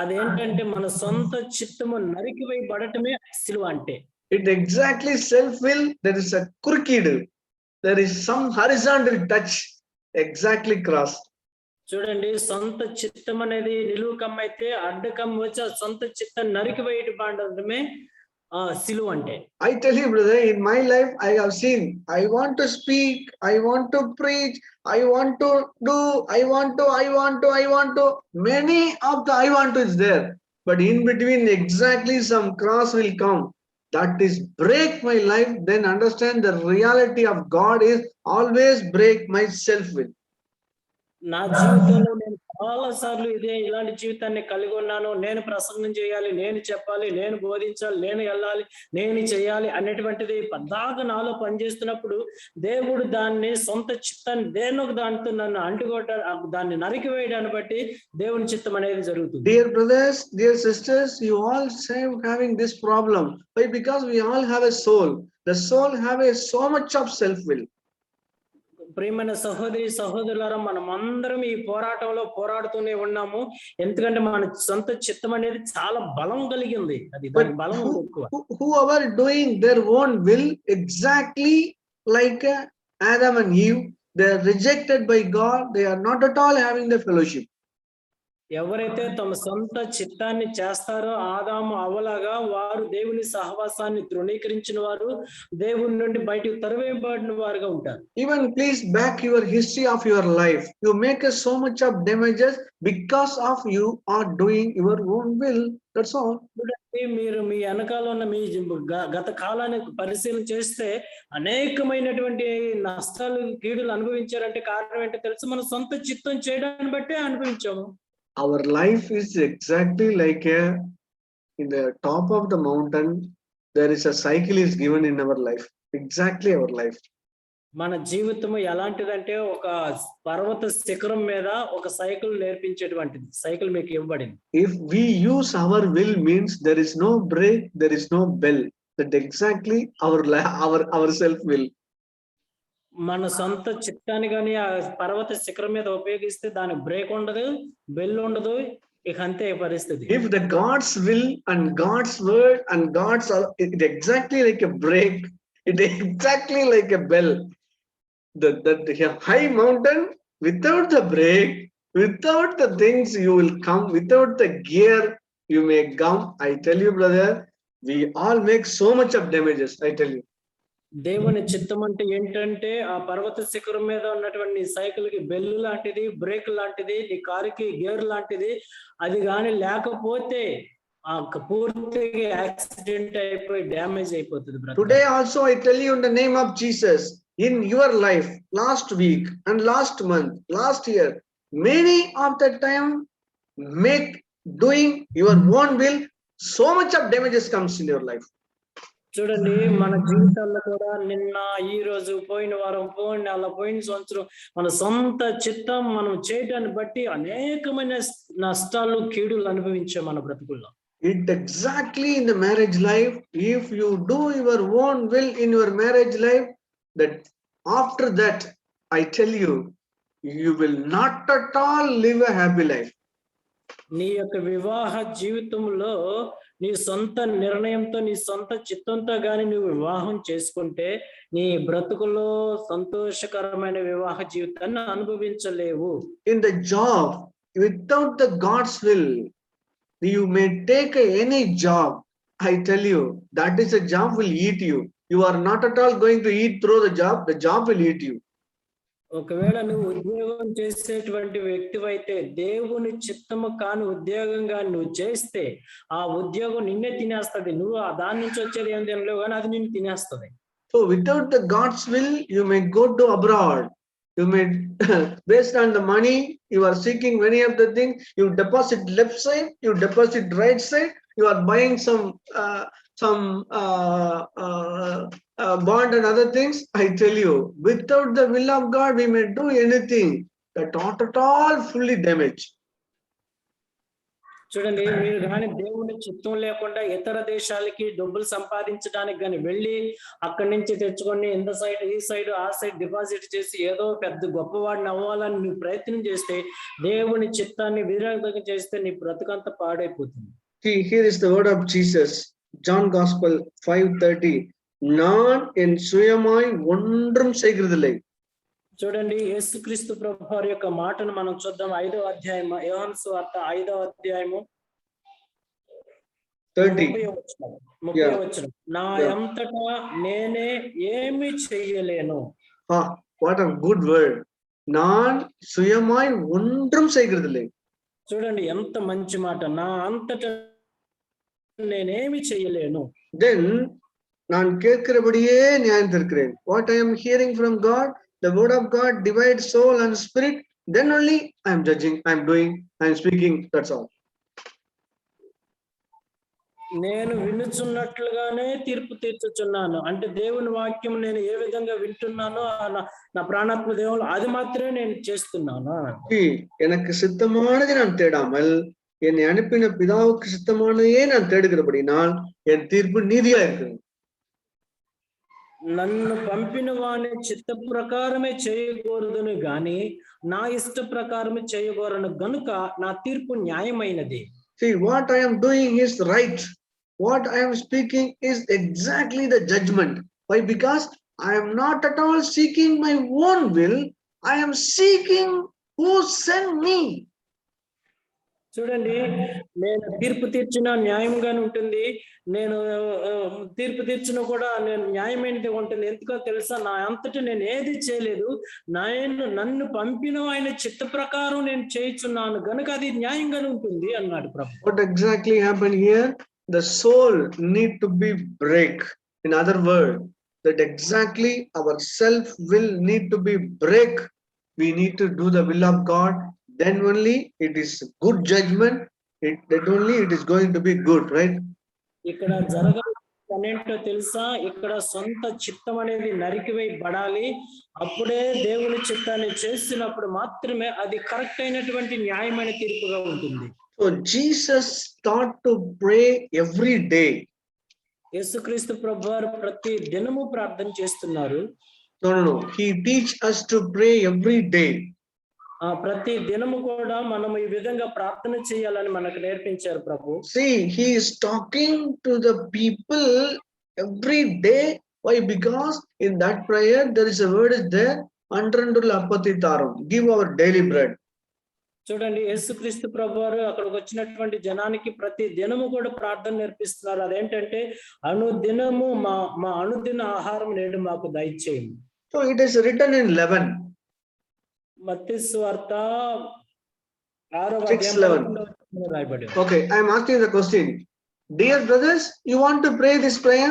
అదేంటంటే మన సొంత చిత్తము నరికివేయబడటమే సిలువ అంటే. It exactly self will. There is a crooked. There is some horizontal touch. Exactly cross. చూడండి, సొంత చిత్తం అనేది నిలువు కమ్మ అయితే అడ్డు కమ్మ వచ్చి ఆ సొంత చిత్తం నరికివేయబడటమే సిలువ అంటే. I tell you, brother, in my life I have seen, I want to speak, I want to preach, I want to do, I want to, many of the I want to is there, but in between exactly some cross will come. That is break my life. Then understand the reality of God is always break my self will. నా జీవితంలో నేను చాలా సార్లు ఇలాంటి జీవితాన్ని కలిగి ఉన్నాను. నేను ప్రసంగం చేయాలి, నేను చెప్పాలి, నేను బోధించాలి, నేను వెళ్ళాలి, నేను చేయాలి అనేటువంటిది పద్దాక నాలో పనిచేస్తున్నప్పుడు దేవుడు దాన్ని సొంత చిత్తాన్ని దేనొక దానితో నన్ను దాన్ని నరికివేయడాన్ని బట్టి దేవుని చిత్తం అనేది జరుగుతుంది. Dear brothers, dear sisters, you all having this problem. Why? Because we all have a soul. The soul have a so much of self will. ప్రియమైన సహోదరి సహోదరులారా, మనం అందరం ఈ పోరాటంలో పోరాడుతూనే ఉన్నాము. ఎందుకంటే మన సొంత చిత్తం అనేది చాలా బలం కలిగింది. అది దాని బలం ఎక్కువ. Whoever doing their own will exactly like Adam and Eve, they are rejected by God. They are not at all having the fellowship. ఎవరైతే తమ సొంత చిత్తాన్ని చేస్తారో ఆదాము అవలాగా వారు దేవుని సహవాసాన్ని తృణీకరించిన వారు, దేవుని నుండి బయటకు తరివేయబడిన వారుగా ఉంటారు. Even please back your history of your life. You make so much of damages because of you are doing your own will. That's all. మీరు మీ వెనకాల ఉన్న మీ గత కాలాన్ని పరిశీలన చేస్తే అనేకమైనటువంటి నష్టాలు కీడులు అనుభవించారంటే కారణం ఏంటో తెలుసు, మన సొంత చిత్తం చేయడాన్ని బట్టే అనుభవించాము. Our life is exactly like in the top of the mountain, there is a cycle is given in our life. Exactly our life. మన జీవితము ఎలాంటిదంటే ఒక పర్వత శిఖరం మీద ఒక సైకిల్ నేర్పించేటువంటిది. సైకిల్ మీకు ఇవ్వబడింది. If we use our will means there is no brake, there is no bell. That exactly our self will. మన సొంత చిత్తాన్ని కానీ ఆ పర్వత శిఖరం మీద ఉపయోగిస్తే దానికి బ్రేక్ ఉండదు, బెల్ ఉండదు, ఇక అంతే పరిస్థితి. If the God's will and God's word and God's, it exactly like a brake, it exactly like a bell. The high mountain without the brake, without the things you will come, without the gear you may come. I tell you, brother, we all make so much of damages. I tell you. దేవుని చిత్తం అంటే ఏంటంటే ఆ పర్వత శిఖరం మీద ఉన్నటువంటి cycle కి బెల్లు లాంటిది, బ్రేక్ లాంటిది, నీ కారుకి గేర్ లాంటిది. అది కానీ లేకపోతే ఆ పూర్తిగా యాక్సిడెంట్ అయిపోయి డ్యామేజ్ అయిపోతుంది. Today also I tell you in the name of Jesus, in your life, last week and last month, last year, many of the time doing your own will, so much of damages comes in your life. చూడండి, మన జీవితాల్లో కూడా నిన్న, ఈ రోజు, పోయిన వారం, పోయిన నెల, పోయిన సంవత్సరం మన సొంత చిత్తం మనం చేయడాన్ని బట్టి అనేకమైన నష్టాలు కీడులు అనుభవించాం మన బ్రతుకుల్లో. It exactly in the marriage life, if you do your own will in your marriage life, that after that I tell you, you will not at all live a happy life. నీ యొక్క వివాహ జీవితంలో నీ సొంత నిర్ణయంతో, నీ సొంత చిత్తంతో గాని నువ్వు వివాహం చేసుకుంటే నీ బ్రతుకులో సంతోషకరమైన వివాహ జీవితాన్ని అనుభవించలేవు. In the job, without the God's will, you may take any job. I tell you, that is a job will eat you. You are not at all going to eat through the job will eat you. ఒకవేళ నువ్వు ఉద్యోగం చేసేటువంటి వ్యక్తివైతే దేవుని చిత్తము కాని ఉద్యోగంగా నువ్వు చేస్తే ఆ ఉద్యోగం నిన్నే తినేస్తుంది. నువ్వు దాని నుంచి వచ్చేది ఏం తినలేవు, కానీ అది నిన్ను తినేస్తుంది. So without the God's will, you may go to abroad. You may, based on the money, you are seeking many of the things. You deposit left side, you deposit right side. You are buying some bond and other things. I tell you, without the will of God, we may do anything. That not at all fully damaged. చూడండి, మీరు కానీ దేవుని చిత్తం లేకుండా ఇతర దేశాలకి డబ్బులు సంపాదించడానికి కానీ వెళ్ళి అక్కడి నుంచి తెచ్చుకొని ఇంత సైడ్ ఈ సైడ్ ఆ సైడ్ డిపాజిట్ చేసి ఏదో పెద్ద గొప్పవాడిని అవ్వాలని నువ్వు ప్రయత్నం చేస్తే, దేవుని చిత్తాన్ని విరోధంగా చేస్తే నీ బ్రతుకంతా పాడైపోతుంది. See, here is the word of Jesus, John Gospel 5:30. நான் என் சுயமாய் ஒன்றும் செய்கிறதில்லை. చూడండి, యేసుక్రీస్తు ప్రభువారి యొక్క మాటను మనం చూద్దాం. 5వ అధ్యాయం, యోహాను సువార్త 5వ అధ్యాయము 30వ వచనం. నా అంతటా నేనే ఏమి చెయ్యలేను. What a good word. நான் சுயமாய் ஒன்றும் செய்கிறதில்லை. చూడండి ఎంత మంచి మాట. నా అంతటా నేనేమి చెయ్యలేను. Then நான் கேட்கிறபடியே நியாயம் தீர்க்கிறேன். What I am hearing from God, the word of God divides soul and spirit. Then only I am judging, I am doing, I am speaking. That's all. నేను వినుచున్నట్లుగానే తీర్పు తీర్చుచున్నాను. అంటే దేవుని వాక్యం నేను ఏ విధంగా వింటున్నానో నా ప్రాణాత్మ దేవుడు అది మాత్రమే నేను చేస్తున్నాను. எனக்கு சித்தமானதை நான் தேடாமல் என்னை அனுப்பின பிதாவுக்கு சித்தமானதையே நான் தேடுகிறபடினால் என் தீர்ப்பு நீதியா இருக்கு. నన్ను పంపిన వాని చిత్త ప్రకారమే చేయకూడదును గాని నా ఇష్ట ప్రకారమే చేయకూడను గనుక నా తీర్పు న్యాయమైనది. See, what I am doing is right. What I am speaking is exactly the judgment. Why? Because I am not at all seeking my own will. I am seeking who sent me. చూడండి, నేను తీర్పు తీర్చిన న్యాయంగానే ఉంటుంది. నేను తీర్పు తీర్చిన కూడా నేను న్యాయమైనది ఉంటుంది. ఎందుకో తెలుసా? నా అంతటా నేను ఏది చేయలేదు. నన్ను పంపిన ఆయన చిత్త ప్రకారం నేను చేయుచున్నాను గనుక అది న్యాయంగానే ఉంటుంది అన్నాడు ప్రభు. What exactly happened here? The soul need to be break. In other words, that exactly our self will need to be break. We need to do the will of God. Then only it is good judgment. That only it is going to be good, right? ఇక్కడ జరగాలంటో తెలుసా? ఇక్కడ సొంత చిత్తం అనేది నరికివేయబడాలి. అప్పుడే దేవుని చిత్తాన్ని చేసినప్పుడు మాత్రమే అది కరెక్ట్ అయినటువంటి న్యాయమైన తీర్పుగా ఉంటుంది. So Jesus taught to pray every day. యేసుక్రీస్తు ప్రభువారు ప్రతి దినము ప్రార్థన చేస్తున్నారు. No. He teach us to pray every day. ప్రతి దినము కూడా మనం ఈ విధంగా ప్రార్థన చేయాలని మనకు నేర్పించారు ప్రభు. See, he is talking to the people every day. Why? Because in that prayer there is a word is there, Andrandulla appatitharam, give our daily bread. చూడండి, యేసుక్రీస్తు ప్రభువారు అక్కడికి వచ్చినటువంటి జనానికి ప్రతి దినము కూడా ప్రార్థన నేర్పిస్తున్నారు. అదేంటంటే అనుదినము మా అనుదిన ఆహారం నేడు మాకు దయచేయండి. So it is written in 11. మత్తయి సువార్త 6వ అధ్యాయం రాయబడి. Okay, I am asking the question. Dear brothers, you want to pray this prayer?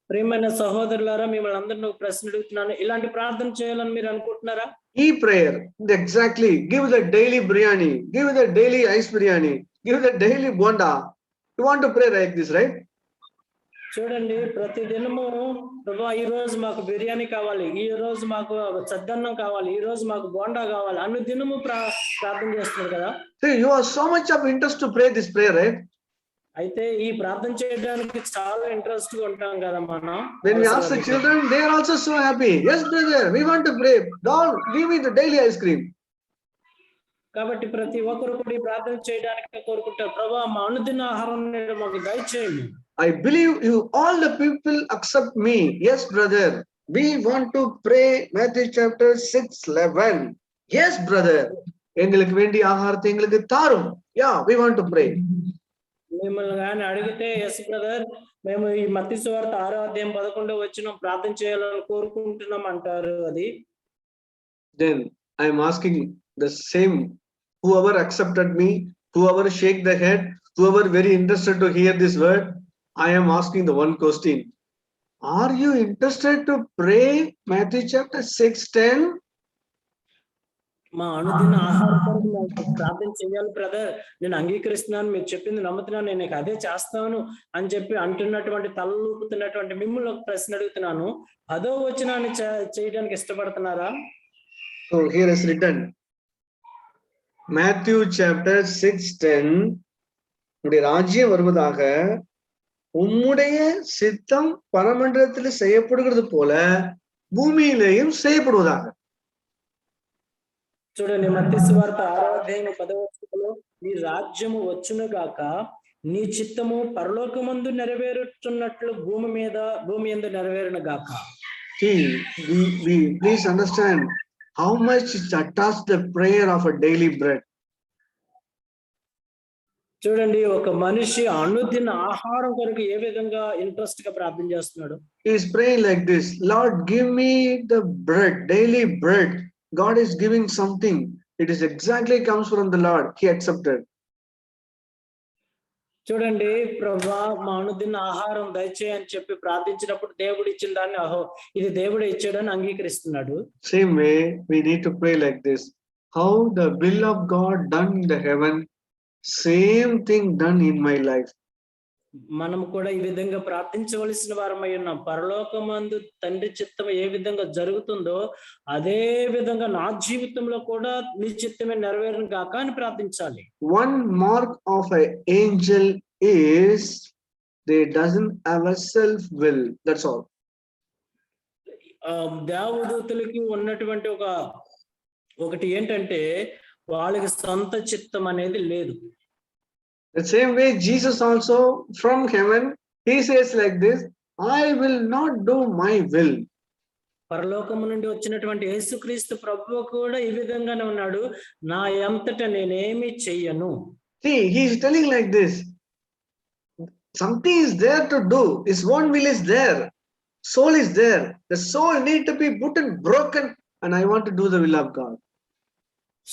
ప్రియమైన సహోదరులారా, మిమ్మల్ని అందరిని ప్రశ్న అడుగుతున్నాను. ఇలాంటి ప్రార్థన చేయాలని మీరు అనుకుంటున్నారా? ఈ prayer, exactly. Give the daily biryani, give the daily ice biryani, give the daily bonda. You want to pray like this, right? చూడండి, ప్రతి దినము ప్రభా ఈ రోజు మాకు బిర్యానీ కావాలి, ఈ రోజు మాకు సద్దన్నం కావాలి, ఈ రోజు మాకు బోండా కావాలి అన్ని దినము ప్రార్థన చేస్తున్నారు కదా. See, you have so much of interest to pray this prayer, right? అయితే ఈ ప్రార్థన చేయడానికి చాలా ఇంట్రెస్ట్ గా ఉంటాం కదా మనం. When we ask the children, they are also so happy. Yes, brother, we want to pray. Don't give me the daily ice cream. కాబట్టి ప్రతి ఒక్కరు కూడా ఈ ప్రార్థన చేయడానికి కోరుకుంటారు. ప్రభా మా అనుదిన ఆహారం మాకు దయచేయండి. I believe you all the people accept me. Yes, brother, we want to pray Matthew chapter 6:11. Yes, brother, எங்களுக்கு வேண்டிய ஆகாரத்தை எங்களுக்கு தாரும். Yeah, we want to pray. మిమ్మల్ని కానీ అడిగితే ఎస్ బ్రదర్, మేము ఈ మత్తయి సువార్త 6వ అధ్యాయం 11వ వచనం ప్రార్థన చేయాలని కోరుకుంటున్నాం అంటారు. అది then I am asking the same, whoever accepted me, whoever shake the head, whoever very interested to hear this word, I am asking the one question. Are you interested to pray Matthew chapter 6:10? మా అనుదిన ఆహారం కొరకు నాకు ప్రార్థన చేయాలి brother, నేను అంగీకరిస్తున్నాను, మీరు చెప్పింది నమ్ముతున్నాను, నేను నీకు అదే చేస్తాను అని చెప్పి అంటున్నటువంటి తలూపుతున్నటువంటి మిమ్మల్ని ఒక ప్రశ్న అడుగుతున్నాను. 10వ వచనాన్ని చేయడానికి ఇష్టపడుతున్నారా? So here is written, Matthew chapter 6:10, உம்முடைய ராஜ்யம் வருவதாக, உம்முடைய சித்தம் பரமண்டலத்தில் செய்யப்படுகிறது போல பூமியிலேயும் செய்யப்படுவதாக. చూడండి, మత్తయి సువార్త 6వ అధ్యాయం 10వ వచనంలో, నీ రాజ్యము వచ్చును గాక, నీ చిత్తము పరలోకమందు నెరవేరుచున్నట్లు భూమి యందు నెరవేరును గాక. See, we please understand how much it attached the prayer of a daily bread. చూడండి, ఒక మనిషి అనుదిన ఆహారం కొరకు ఏ విధంగా ఇంట్రెస్ట్ గా ప్రార్థన చేస్తున్నాడు. He is praying like this, Lord, give me the bread, daily bread. God is giving something. It is exactly comes from the Lord. He accepted. చూడండి, ప్రభువా మా అనుదిన ఆహారం దయచేయి అని చెప్పి ప్రార్థించినప్పుడు దేవుడు ఇచ్చిన దాన్ని ఇది దేవుడే ఇచ్చాడని అంగీకరిస్తున్నాడు. Same way we need to pray like this. How the will of God done in the heaven, same thing done in my life. మనం కూడా ఈ విధంగా ప్రార్థించవలసిన వారమై ఉన్నాం. పరలోకమందు తండ్రి చిత్తం ఏ విధంగా జరుగుతుందో అదే విధంగా నా జీవితంలో కూడా నీ చిత్తమే నెరవేరును గాక అని ప్రార్థించాలి. One mark of an angel is they doesn't have a self will. That's all. దేవదూతలకి ఉన్నటువంటి ఒకటి ఏంటంటే వాళ్ళకి సొంత చిత్తం అనేది లేదు. The same way Jesus also from heaven, he says like this, I will not do my will. పరలోకము నుండి వచ్చినటువంటి యేసుక్రీస్తు ప్రభువు కూడా ఈ విధంగానే ఉన్నాడు, నా అంతట నేనేమి చెయ్యను. See, he is telling like this, something is there to do, his own will is there, soul is there, the soul need to be put and broken, and I want to do the will of God.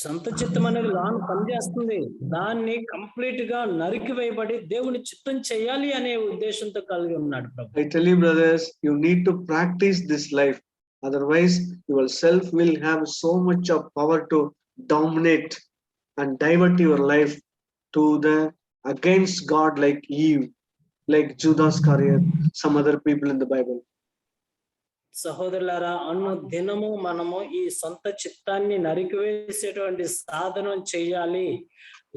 సొంత చిత్తం అనేది లాను పనిచేస్తుంది, దాన్ని complete గా నరికి వేయబడి దేవుని చిత్తం చేయాలి అనే ఉద్దేశంతో కలిగి ఉన్నాడు ప్రభు. I tell you brothers, you need to practice this life, otherwise your self will have so much of power to dominate and divert your life to the against God, like Eve, like Judas Iscariot, some other people in the Bible. సహోదరులారా, అను దినము మనము ఈ సొంత చిత్తాన్ని నరికివేసేటువంటి సాధనం చేయాలి,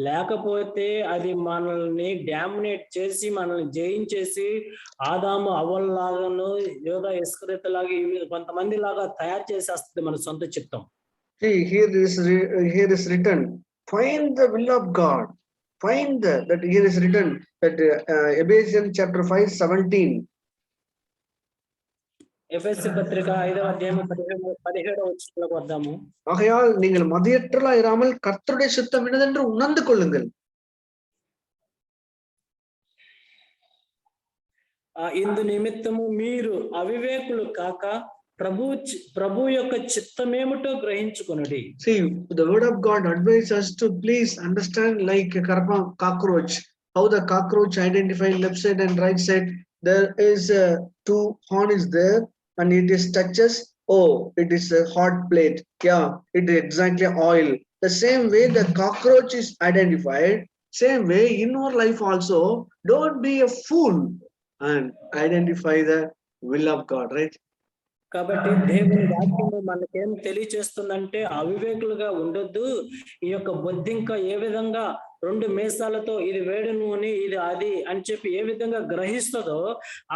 లేకపోతే అది మనల్ని డామినేట్ చేసి మనల్ని జయించేసి ఆదాము అవ్వలాగాను యోధా ఇస్కరియోతులాగా కొంతమంది లాగా తయారు చేసేస్తుంది మన సొంత చిత్తం. See, here is written, find the will of God. Find that here is written that Ephesians chapter 5:17. ఎఫెసీ పత్రిక 5వ అధ్యాయం 17వ వచనంలోకి వద్దాము. ஆகையால் நீங்கள் மதியற்றலாய் இராமல் கர்த்தருடைய சித்தம் என்னதென்று உணர்ந்து கொள்ளுங்கள். ఇందు నిమిత్తము మీరు అవివేకులు కాక ప్రభు యొక్క చిత్తమేమిటో గ్రహించుకొనుడి. See, the word of God advises us to please understand like a cockroach. How the cockroach identify left side and right side. There is two horn is there and it is touches. Oh, it is a hot plate. Yeah, it is exactly oil. The same way the cockroach is identified, same way in our life also, don't be a fool and identify the will of God, right? కాబట్టి దేవుని వాక్యము మనకేం తెలియచేస్తుందంటే అవివేకులుగా ఉండొద్దు. ఈ యొక్క బొద్దింక ఏ విధంగా 2 మీసాలతో ఇది వేడి నూనె ఇది అది అని చెప్పి ఏ విధంగా గ్రహిస్తుందో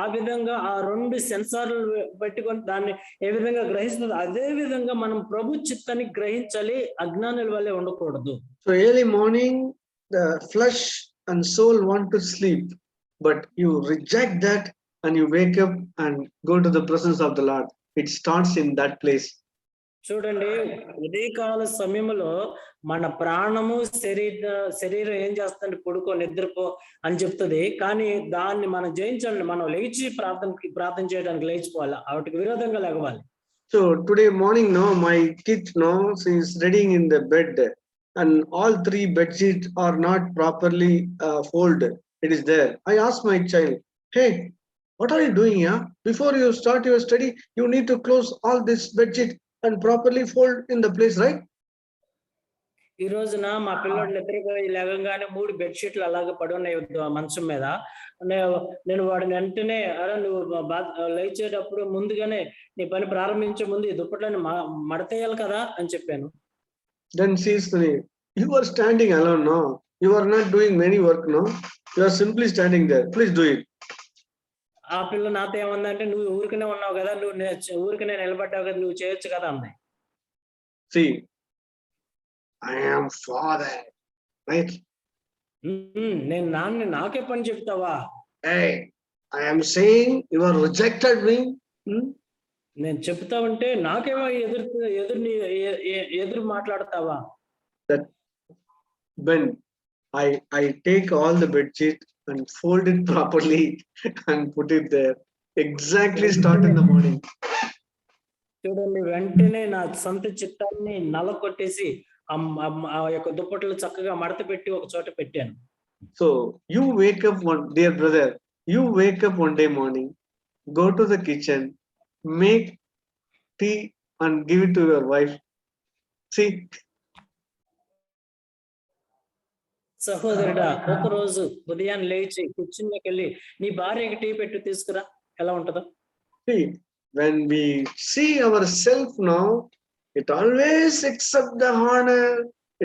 ఆ విధంగా ఆ 2 సెన్సార్లు పెట్టుకొని దాన్ని ఏ విధంగా గ్రహిస్తుందో అదే విధంగా మనం ప్రభు చిత్తాన్ని గ్రహించాలి, అజ్ఞానుల వల్లే ఉండకూడదు. So early morning the flesh and soul want to sleep, but you reject that and you wake up and go to the presence of the Lord. It starts in that place. చూడండి, ఉదయకాల సమయంలో మన ప్రాణము శరీరం ఏం చేస్తుంది, పడుకో నిద్రపో అని చెప్తుంది. కానీ దాన్ని మనం జయించాలి, మనం లేచి ప్రార్థన చేయడానికి లేచిపోవాలి, వాటికి విరోధంగా లేవాలి. So today morning, no, my kid, no, she is reading in the bed and all 3 bed sheets are not properly folded. It is there. I asked my child, hey, what are you doing here? Before you start your study, you need to close all this bed sheet and properly fold in the place, right? ఈ రోజున మా పిల్లోడు నిద్రపోయి లేవగానే 3 బెడ్‌షీట్లు అలాగే పడున్నాయి మంచం మీద. నేను వాడిని వెంటనే "అరె! నువ్వు లేచేటప్పుడు ముందుగానే నీ పని ప్రారంభించే ముందు ఈ దుప్పట్లని మడతేయాలి కదా" అని చెప్పాను. Then she's saying, "You are standing alone, no? You are not doing many work, no? You are simply standing there. Please do it." ఆ పిల్ల నాతో ఏమందంటే, "నువ్వు ఊరికనే ఉన్నావు కదా! నువ్వు ఊరికనే నిలబడ్డావు కదా! నువ్వు చేయొచ్చు కదా" అంది. See, I am father, right? నేను నాన్నే, నాకే పని చెప్తావా? Hey, I am saying you are rejected me. నేను చెప్తా ఉంటే నాకేమో ఎదురు మాట్లాడతావా? That when I take all the bed sheet and fold it properly and put it there, exactly start in the morning. చూడండి, వెంటనే నా సొంత చిత్తాన్ని నలకొట్టేసి ఆ యొక్క దుప్పట్లు చక్కగా మడత పెట్టి ఒక చోట పెట్టాను. So you wake up dear brother, you wake up one day morning, go to the kitchen, make tea and give it to your wife. See, సహోదరుడా, ఒక రోజు ఉదయాన్నే లేచి కిచెన్ లోకి వెళ్ళి నీ భార్యకి టీ పెట్టి తీసుకురా, ఎలా ఉంటుందో? see, when we see ourselves now, it always accept the honor,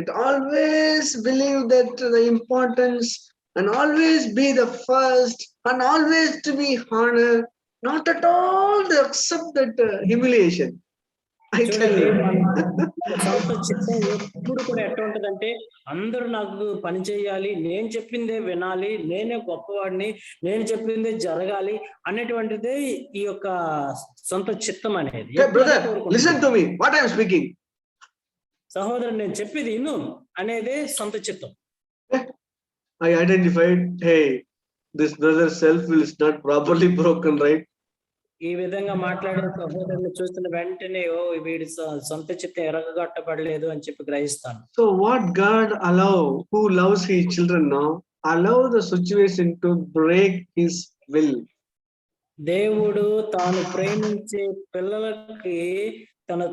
it always believe that the importance and always be the first and always to be honored, not at all to accept that humiliation. I tell చూడండి, you. మన సొంత చిత్తం ఎప్పుడు కూడా ఎట్లా ఉంటదంటే, అందరూ నాకు పని చేయాలి, నేను చెప్పిందే వినాలి, నేనే గొప్పవాడిని, నేను చెప్పిందే జరగాలి అనేటువంటిదే ఈ యొక్క సొంత చిత్తం అనేది. Hey brother, listen to me, what I am speaking. సహోదరు, నేను చెప్పేది విను అనేదే సొంత చిత్తం. I identified, hey, this brother's self will is not properly broken, right? ఈ విధంగా మాట్లాడే సహోదరుని చూస్తున్న వెంటనే, ఓ వీడి సొంత చిత్తం ఎరగగొట్టబడలేదు అని చెప్పి గ్రహిస్తాను. So what God allow, who loves his children now, allow the situation to break his will. దేవుడు తాను ప్రేమించే పిల్లలకి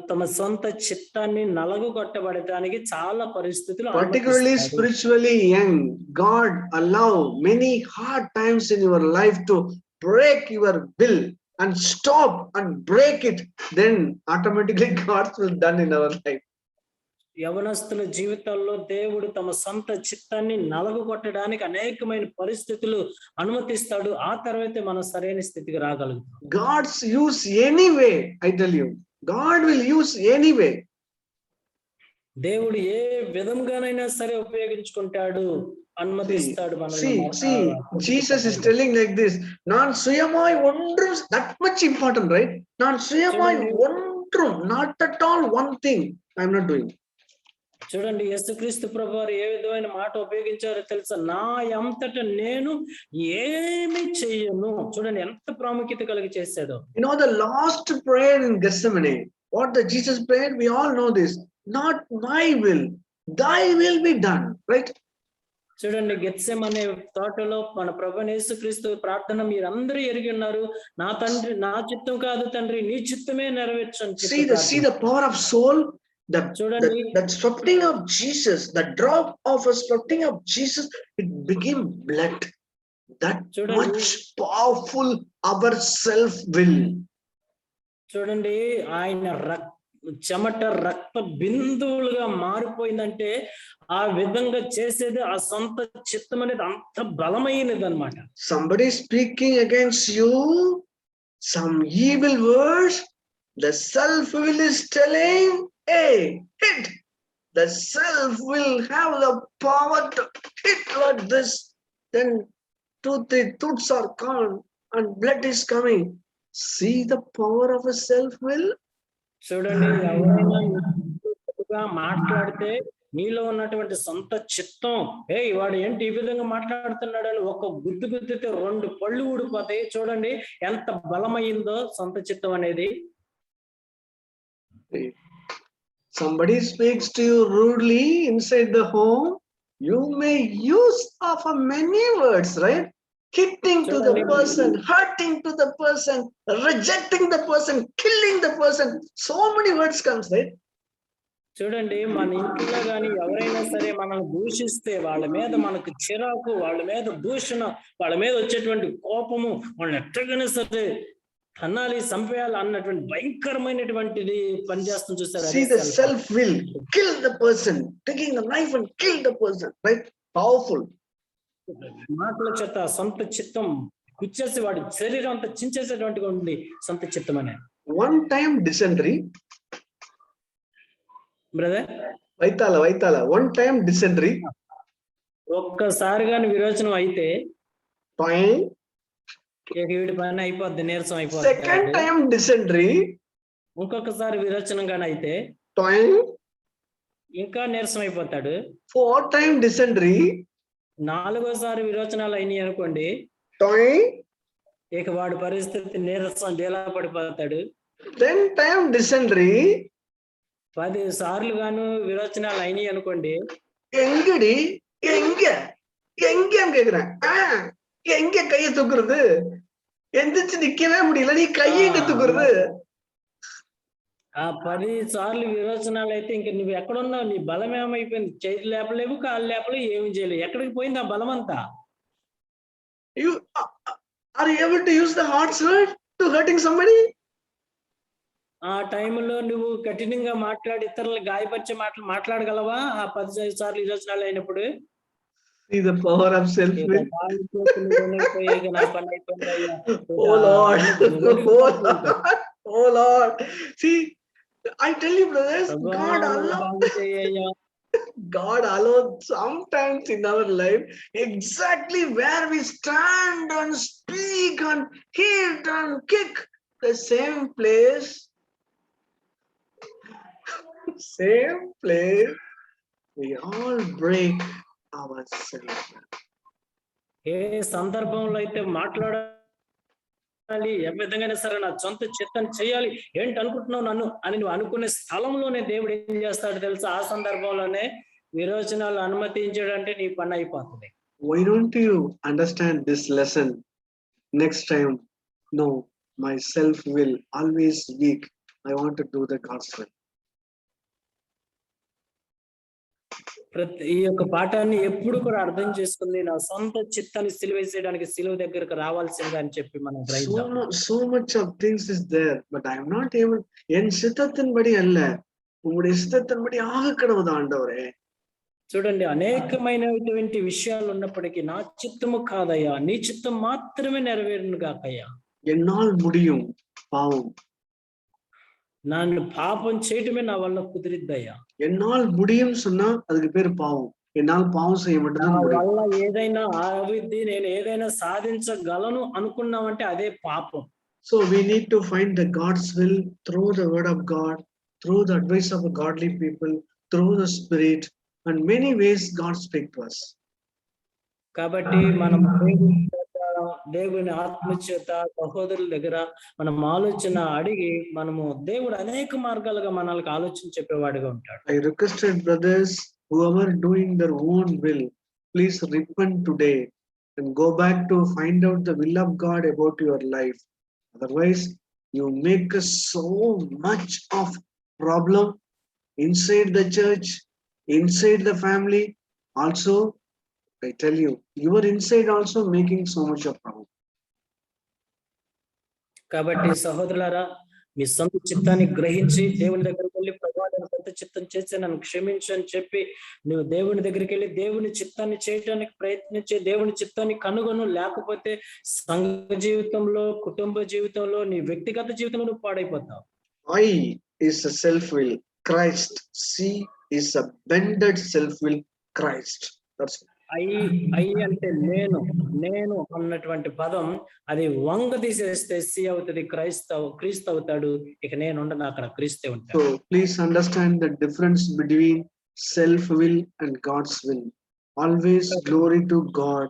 తమ సొంత చిత్తాన్ని నలగొట్టబడటానికి చాలా పరిస్థితులు, Particularly spiritually young, God allow many hard times in your life to break your will and stop and break it. Then automatically God's will done in our life. యవనస్తుల జీవితాల్లో దేవుడు తమ సొంత చిత్తాన్ని నలగొట్టడానికి అనేకమైన పరిస్థితులు అనుమతిస్తాడు. ఆ తర్వాతే మనం సరైన స్థితికి రాగలుగుతాం. God's use anyway, I tell you. God will use anyway. దేవుడు ఏ విధంగానైనా సరే ఉపయోగించుకుంటాడు, అనుమతిస్తాడు. See, Jesus is telling like this, "Non suyamai ondrum," that much important, right? "Non suyamai ondrum," not at all one thing I am not doing. చూడండి, యేసుక్రీస్తు ప్రభువారు ఏ విధమైన మాట ఉపయోగించారో తెలుసా? నా అంతట నేను ఏమి చెయ్యను. చూడండి ఎంత ప్రాముఖ్యత కలిగి చేశాడో. You know the last prayer in Gethsemane, what the Jesus prayed, we all know this. Not my will, thy will be done, right? చూడండి, గెత్సెమనే తోటలో మన ప్రభువైన యేసుక్రీస్తు ప్రార్థన మీరందరూ ఎరిగి ఉన్నారు. నా తండ్రి, నా చిత్తం కాదు తండ్రి, నీ చిత్తమే నెరవేర్చు. See the power of soul, that sweating of Jesus, the drop of a sweating of Jesus, it became blood. That much powerful our self will. చూడండి, ఆయన చెమట రక్త బిందువులుగా మారిపోయిందంటే ఆ విధంగా చేసేది ఆ సొంత చిత్తం అనేది అంత బలమైనది అన్నమాట. Somebody speaking against you some evil words, the self will is telling, hey, hit. The self will have the power to hit like this. Then 2-3 toots are gone and blood is coming. See the power of a self will. చూడండి, ఎవరైనా మాట్లాడితే నీలో ఉన్నటువంటి సొంత చిత్తం, వాడు ఏంటి ఈ విధంగా మాట్లాడుతున్నాడు అని ఒక గుద్దితే 2 పళ్ళు ఊడిపోతాయి. చూడండి ఎంత బలమైందో సొంత చిత్తం అనేది. Somebody speaks to you rudely inside the home, you may use of many words, right? Hitting to the person, hurting to the person, rejecting the person, killing the person. So many words comes, right? చూడండి, మన ఇంట్లో గాని ఎవరైనా సరే మనల్ని దూషిస్తే వాళ్ళ మీద మనకు చిరాకు, వాళ్ళ మీద దూషణ, వాళ్ళ మీద వచ్చేటువంటి కోపము, వాళ్ళని ఎట్టగైనా సరే తన్నాలి, చంపేయాలి అన్నటువంటి భయంకరమైనటువంటిది పనిచేస్తుంది చూస్తారు. See, the self will kill the person, taking the knife and kill the person, right? Powerful. మాటల చేత సొంత చిత్తం గుచ్చేసి వాడి శరీరం అంతా చించేసేటువంటిగా ఉంది సొంత చిత్తం అనేది. One time dysentery. బ్రదర్, వైతాల one time dysentery. ఒక్కసారి గాని విరోచనం అయితే వీడి పని అయిపోద్ది, నీరసం అయిపోద్ది. Second time dysentery. ఇంకొకసారి విరోచనం గాని అయితే ఇంకా నీరసం అయిపోతాడు. Fourth time dysentery. నాలుగోసారి విరోచనాలు అయినాయి అనుకోండి, ఇక వాడి పరిస్థితి నీరసం డేలా పడిపోతాడు. 10 టైం dysentery. 10 సార్లు గాను విరోచనాలు అయినాయి అనుకోండి, எங்க கைய தூக்குறது, எந்திரிச்சு நிக்கவே முடியல, நீ கையிட்டு தூக்குறது. ఆ 10 సార్లు విరోచనాలు అయితే ఇంక నువ్వు ఎక్కడున్నావు, నీ బలం ఏమైపోయింది, చేతి లేపలేవు, కాళ్ళు లేపలేవు, ఏమి చేయలేవు. ఎక్కడికి పోయింది ఆ బలం అంతా? You are you able to use the harsh word to hurting somebody? ఆ టైంలో నువ్వు కఠినంగా మాట్లాడి ఇతరులు గాయపరిచే మాటలు మాట్లాడగలవా? ఆ 10 సార్లు విరోచనాలు అయినప్పుడు. See the power of self will. Oh Lord, oh Lord. See, I tell you, brothers, God alone sometimes in our life, exactly where we stand and speak and hit and kick, the same place, we all break ourselves. ఏ సందర్భంలో అయితే మాట్లాడాలి, ఏ విధంగా సరే నా సొంత చిత్తాన్ని చేయాలి, ఏంటి అనుకుంటున్నావు నన్ను అని నువ్వు అనుకునే స్థలంలోనే దేవుడు ఏం చేస్తాడు తెలుసా? ఆ సందర్భంలోనే విరోచనాలు అనుమతించాడంటే నీ పని అయిపోతుంది. Why don't you understand this lesson next time? No, my self will always weak. I want to do the God's will. ఈ యొక్క పాఠాన్ని ఎప్పుడు కూడా అర్థం చేసుకుంది, నా సొంత చిత్తాన్ని సిలువేసేయడానికి సిలువ దగ్గరకు రావాల్సిందే అని చెప్పి మనం గ్రహిద్దాం. So much of things is there, but I am not able. En சித்தத்தின்படி அல்ல, உம்முடைய சித்தத்தின்படி ஆக கடவுது ஆண்டவரே. చూడండి, అనేకమైనటువంటి విషయాలు ఉన్నప్పటికీ నా చిత్తము కాదయ్యా, నీ చిత్తం మాత్రమే నెరవేరును గాకయ్యా. ఎన్నాల్ முடியும் பாவம், నన్ను పాపం చేయటమే నా వల్ల కుదిరిద్దయ్యా. ఎన్నాల్ முடியும் சொன்னா அதுக்கு பேரு பாவம். ఎన్నాల్ పాపం செய்ய மட்டும்தான் முடியும். వల్ల ఏదైనా అభివృద్ధి, నేను ఏదైనా సాధించగలను అనుకున్నామంటే అదే పాపం. So we need to find the God's will through the word of God, through the advice of a godly people, through the Spirit, and many ways God speaks to us. కాబట్టి మనం దేవుని ఆత్మచేత సహోదరుల దగ్గర మనం ఆలోచన అడిగి మనము దేవుడు అనేక మార్గాలుగా మనల్ని ఆలోచన చెప్పేవాడిగా ఉంటాడు. I requested brothers, whoever doing their own will, please repent today and go back to find out the will of God about your life. Otherwise, you make so much of problem inside the church, inside the family. Also, I tell you, you are inside also making so much of problem. కాబట్టి సహోదరులారా, మీ సొంత చిత్తాన్ని గ్రహించి దేవుని దగ్గరికి వెళ్ళి, ప్రభువా నేను సొంత చిత్తం చేసి నన్ను క్షమించు అని చెప్పి నువ్వు దేవుని దగ్గరికి వెళ్ళి దేవుని చిత్తాన్ని చేయడానికి ప్రయత్నించి దేవుని చిత్తాన్ని కనుగొను. లేకపోతే సంఘ జీవితంలో, కుటుంబ జీవితంలో, నీ వ్యక్తిగత జీవితంలో నువ్వు పాడైపోతావు. I is a self will, Christ. C is a bended self will, Christ. That's it. I అంటే నేను అన్నటువంటి పదం అది వంగ తీసేస్తే సి అవుతుంది, క్రీస్తు అవుతాడు. ఇక నేను ఉండను, అక్కడ క్రీస్తే ఉంటాడు. So please understand the difference between self will and God's will. Always glory to God.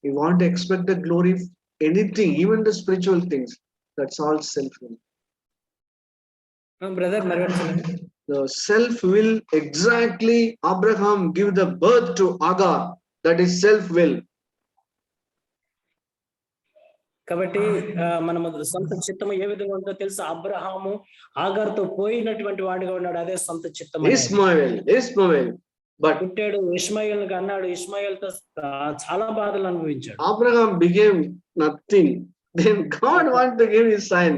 You want to expect the glory of anything, even the spiritual things. That's all self will. Brother మరి The self will, exactly Abraham give the birth to Agar. That is self will. కాబట్టి మనము సొంత చిత్తము ఏ విధంగా ఉందో తెలుసా? అబ్రహాము ఆగారుతో పోయినటువంటి వాడిగా ఉన్నాడు. అదే సొంత చిత్తం అనేది. Ishmael. But పుట్టాడు, ఇష్మాయేల్ అన్నాడు, ఇష్మాయేల్తో చాలా బాధలు అనుభవించాడు. Abraham became nothing. Then God wanted to give his son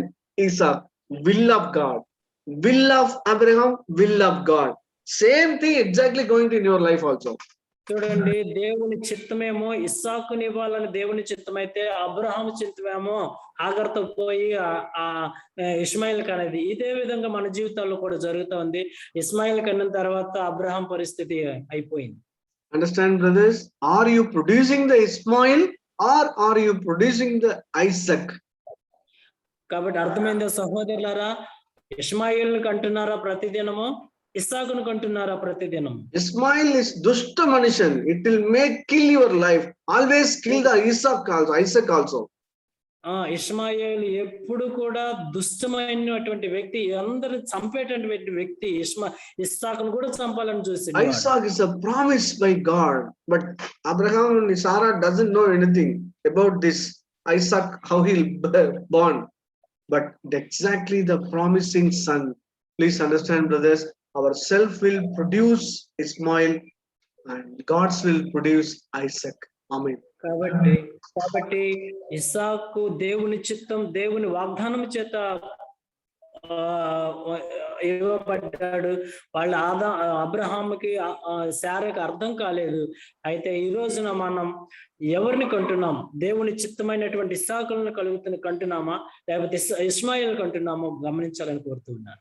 Isaac. Will of God. Will of Abraham, will of God. Same thing exactly going to in your life also. చూడండి, దేవుని చిత్తమేమో ఇస్సాకుని ఇవ్వాలని దేవుని చిత్తమైతే, అబ్రహాము చిత్తమేమో ఆగర్తో పోయి ఆ ఇష్మాయిల్ కనేది. ఇదే విధంగా మన జీవితాల్లో కూడా జరుగుతూ ఉంది. ఇస్మాయిల్ కన్న తర్వాత అబ్రహాం పరిస్థితి అయిపోయింది. Understand, brothers? Are you producing the Ismail or are you producing the Isaac? కాబట్టి అర్థమైందా సహోదరులారా? ఇష్మాయిల్ కంటున్నారా ప్రతిదినము? ఇస్సాకును కంటున్నారా ప్రతిదినం? Ismail is dushta manishan. It will make kill your life. Always kill the Isaac also. ఇష్మాయేలు ఎప్పుడు కూడా దుష్టమైనటువంటి వ్యక్తి, అందరూ చంపేటటువంటి వ్యక్తి. ఇస్సాకును కూడా చంపాలని చూసి. Isaac is a promise by God, but Abraham and Sarah doesn't know anything about this Isaac, how he'll born. But exactly the promising son. Please understand, brothers, our self will produce Ismail and God's will produce Isaac. Amen. కాబట్టి ఇస్సాకు దేవుని చిత్తం, దేవుని వాగ్దానం చేత ఇవ్వబడ్డాడు. వాళ్ళ అబ్రహాముకి శారాకి అర్థం కాలేదు. అయితే ఈ రోజున మనం ఎవరిని కంటున్నాం? దేవుని చిత్తమైనటువంటి ఇస్సాకులను కంటున్నామా, లేకపోతే ఇష్మాయిల్ కంటున్నామో గమనించాలని కోరుతున్నాను.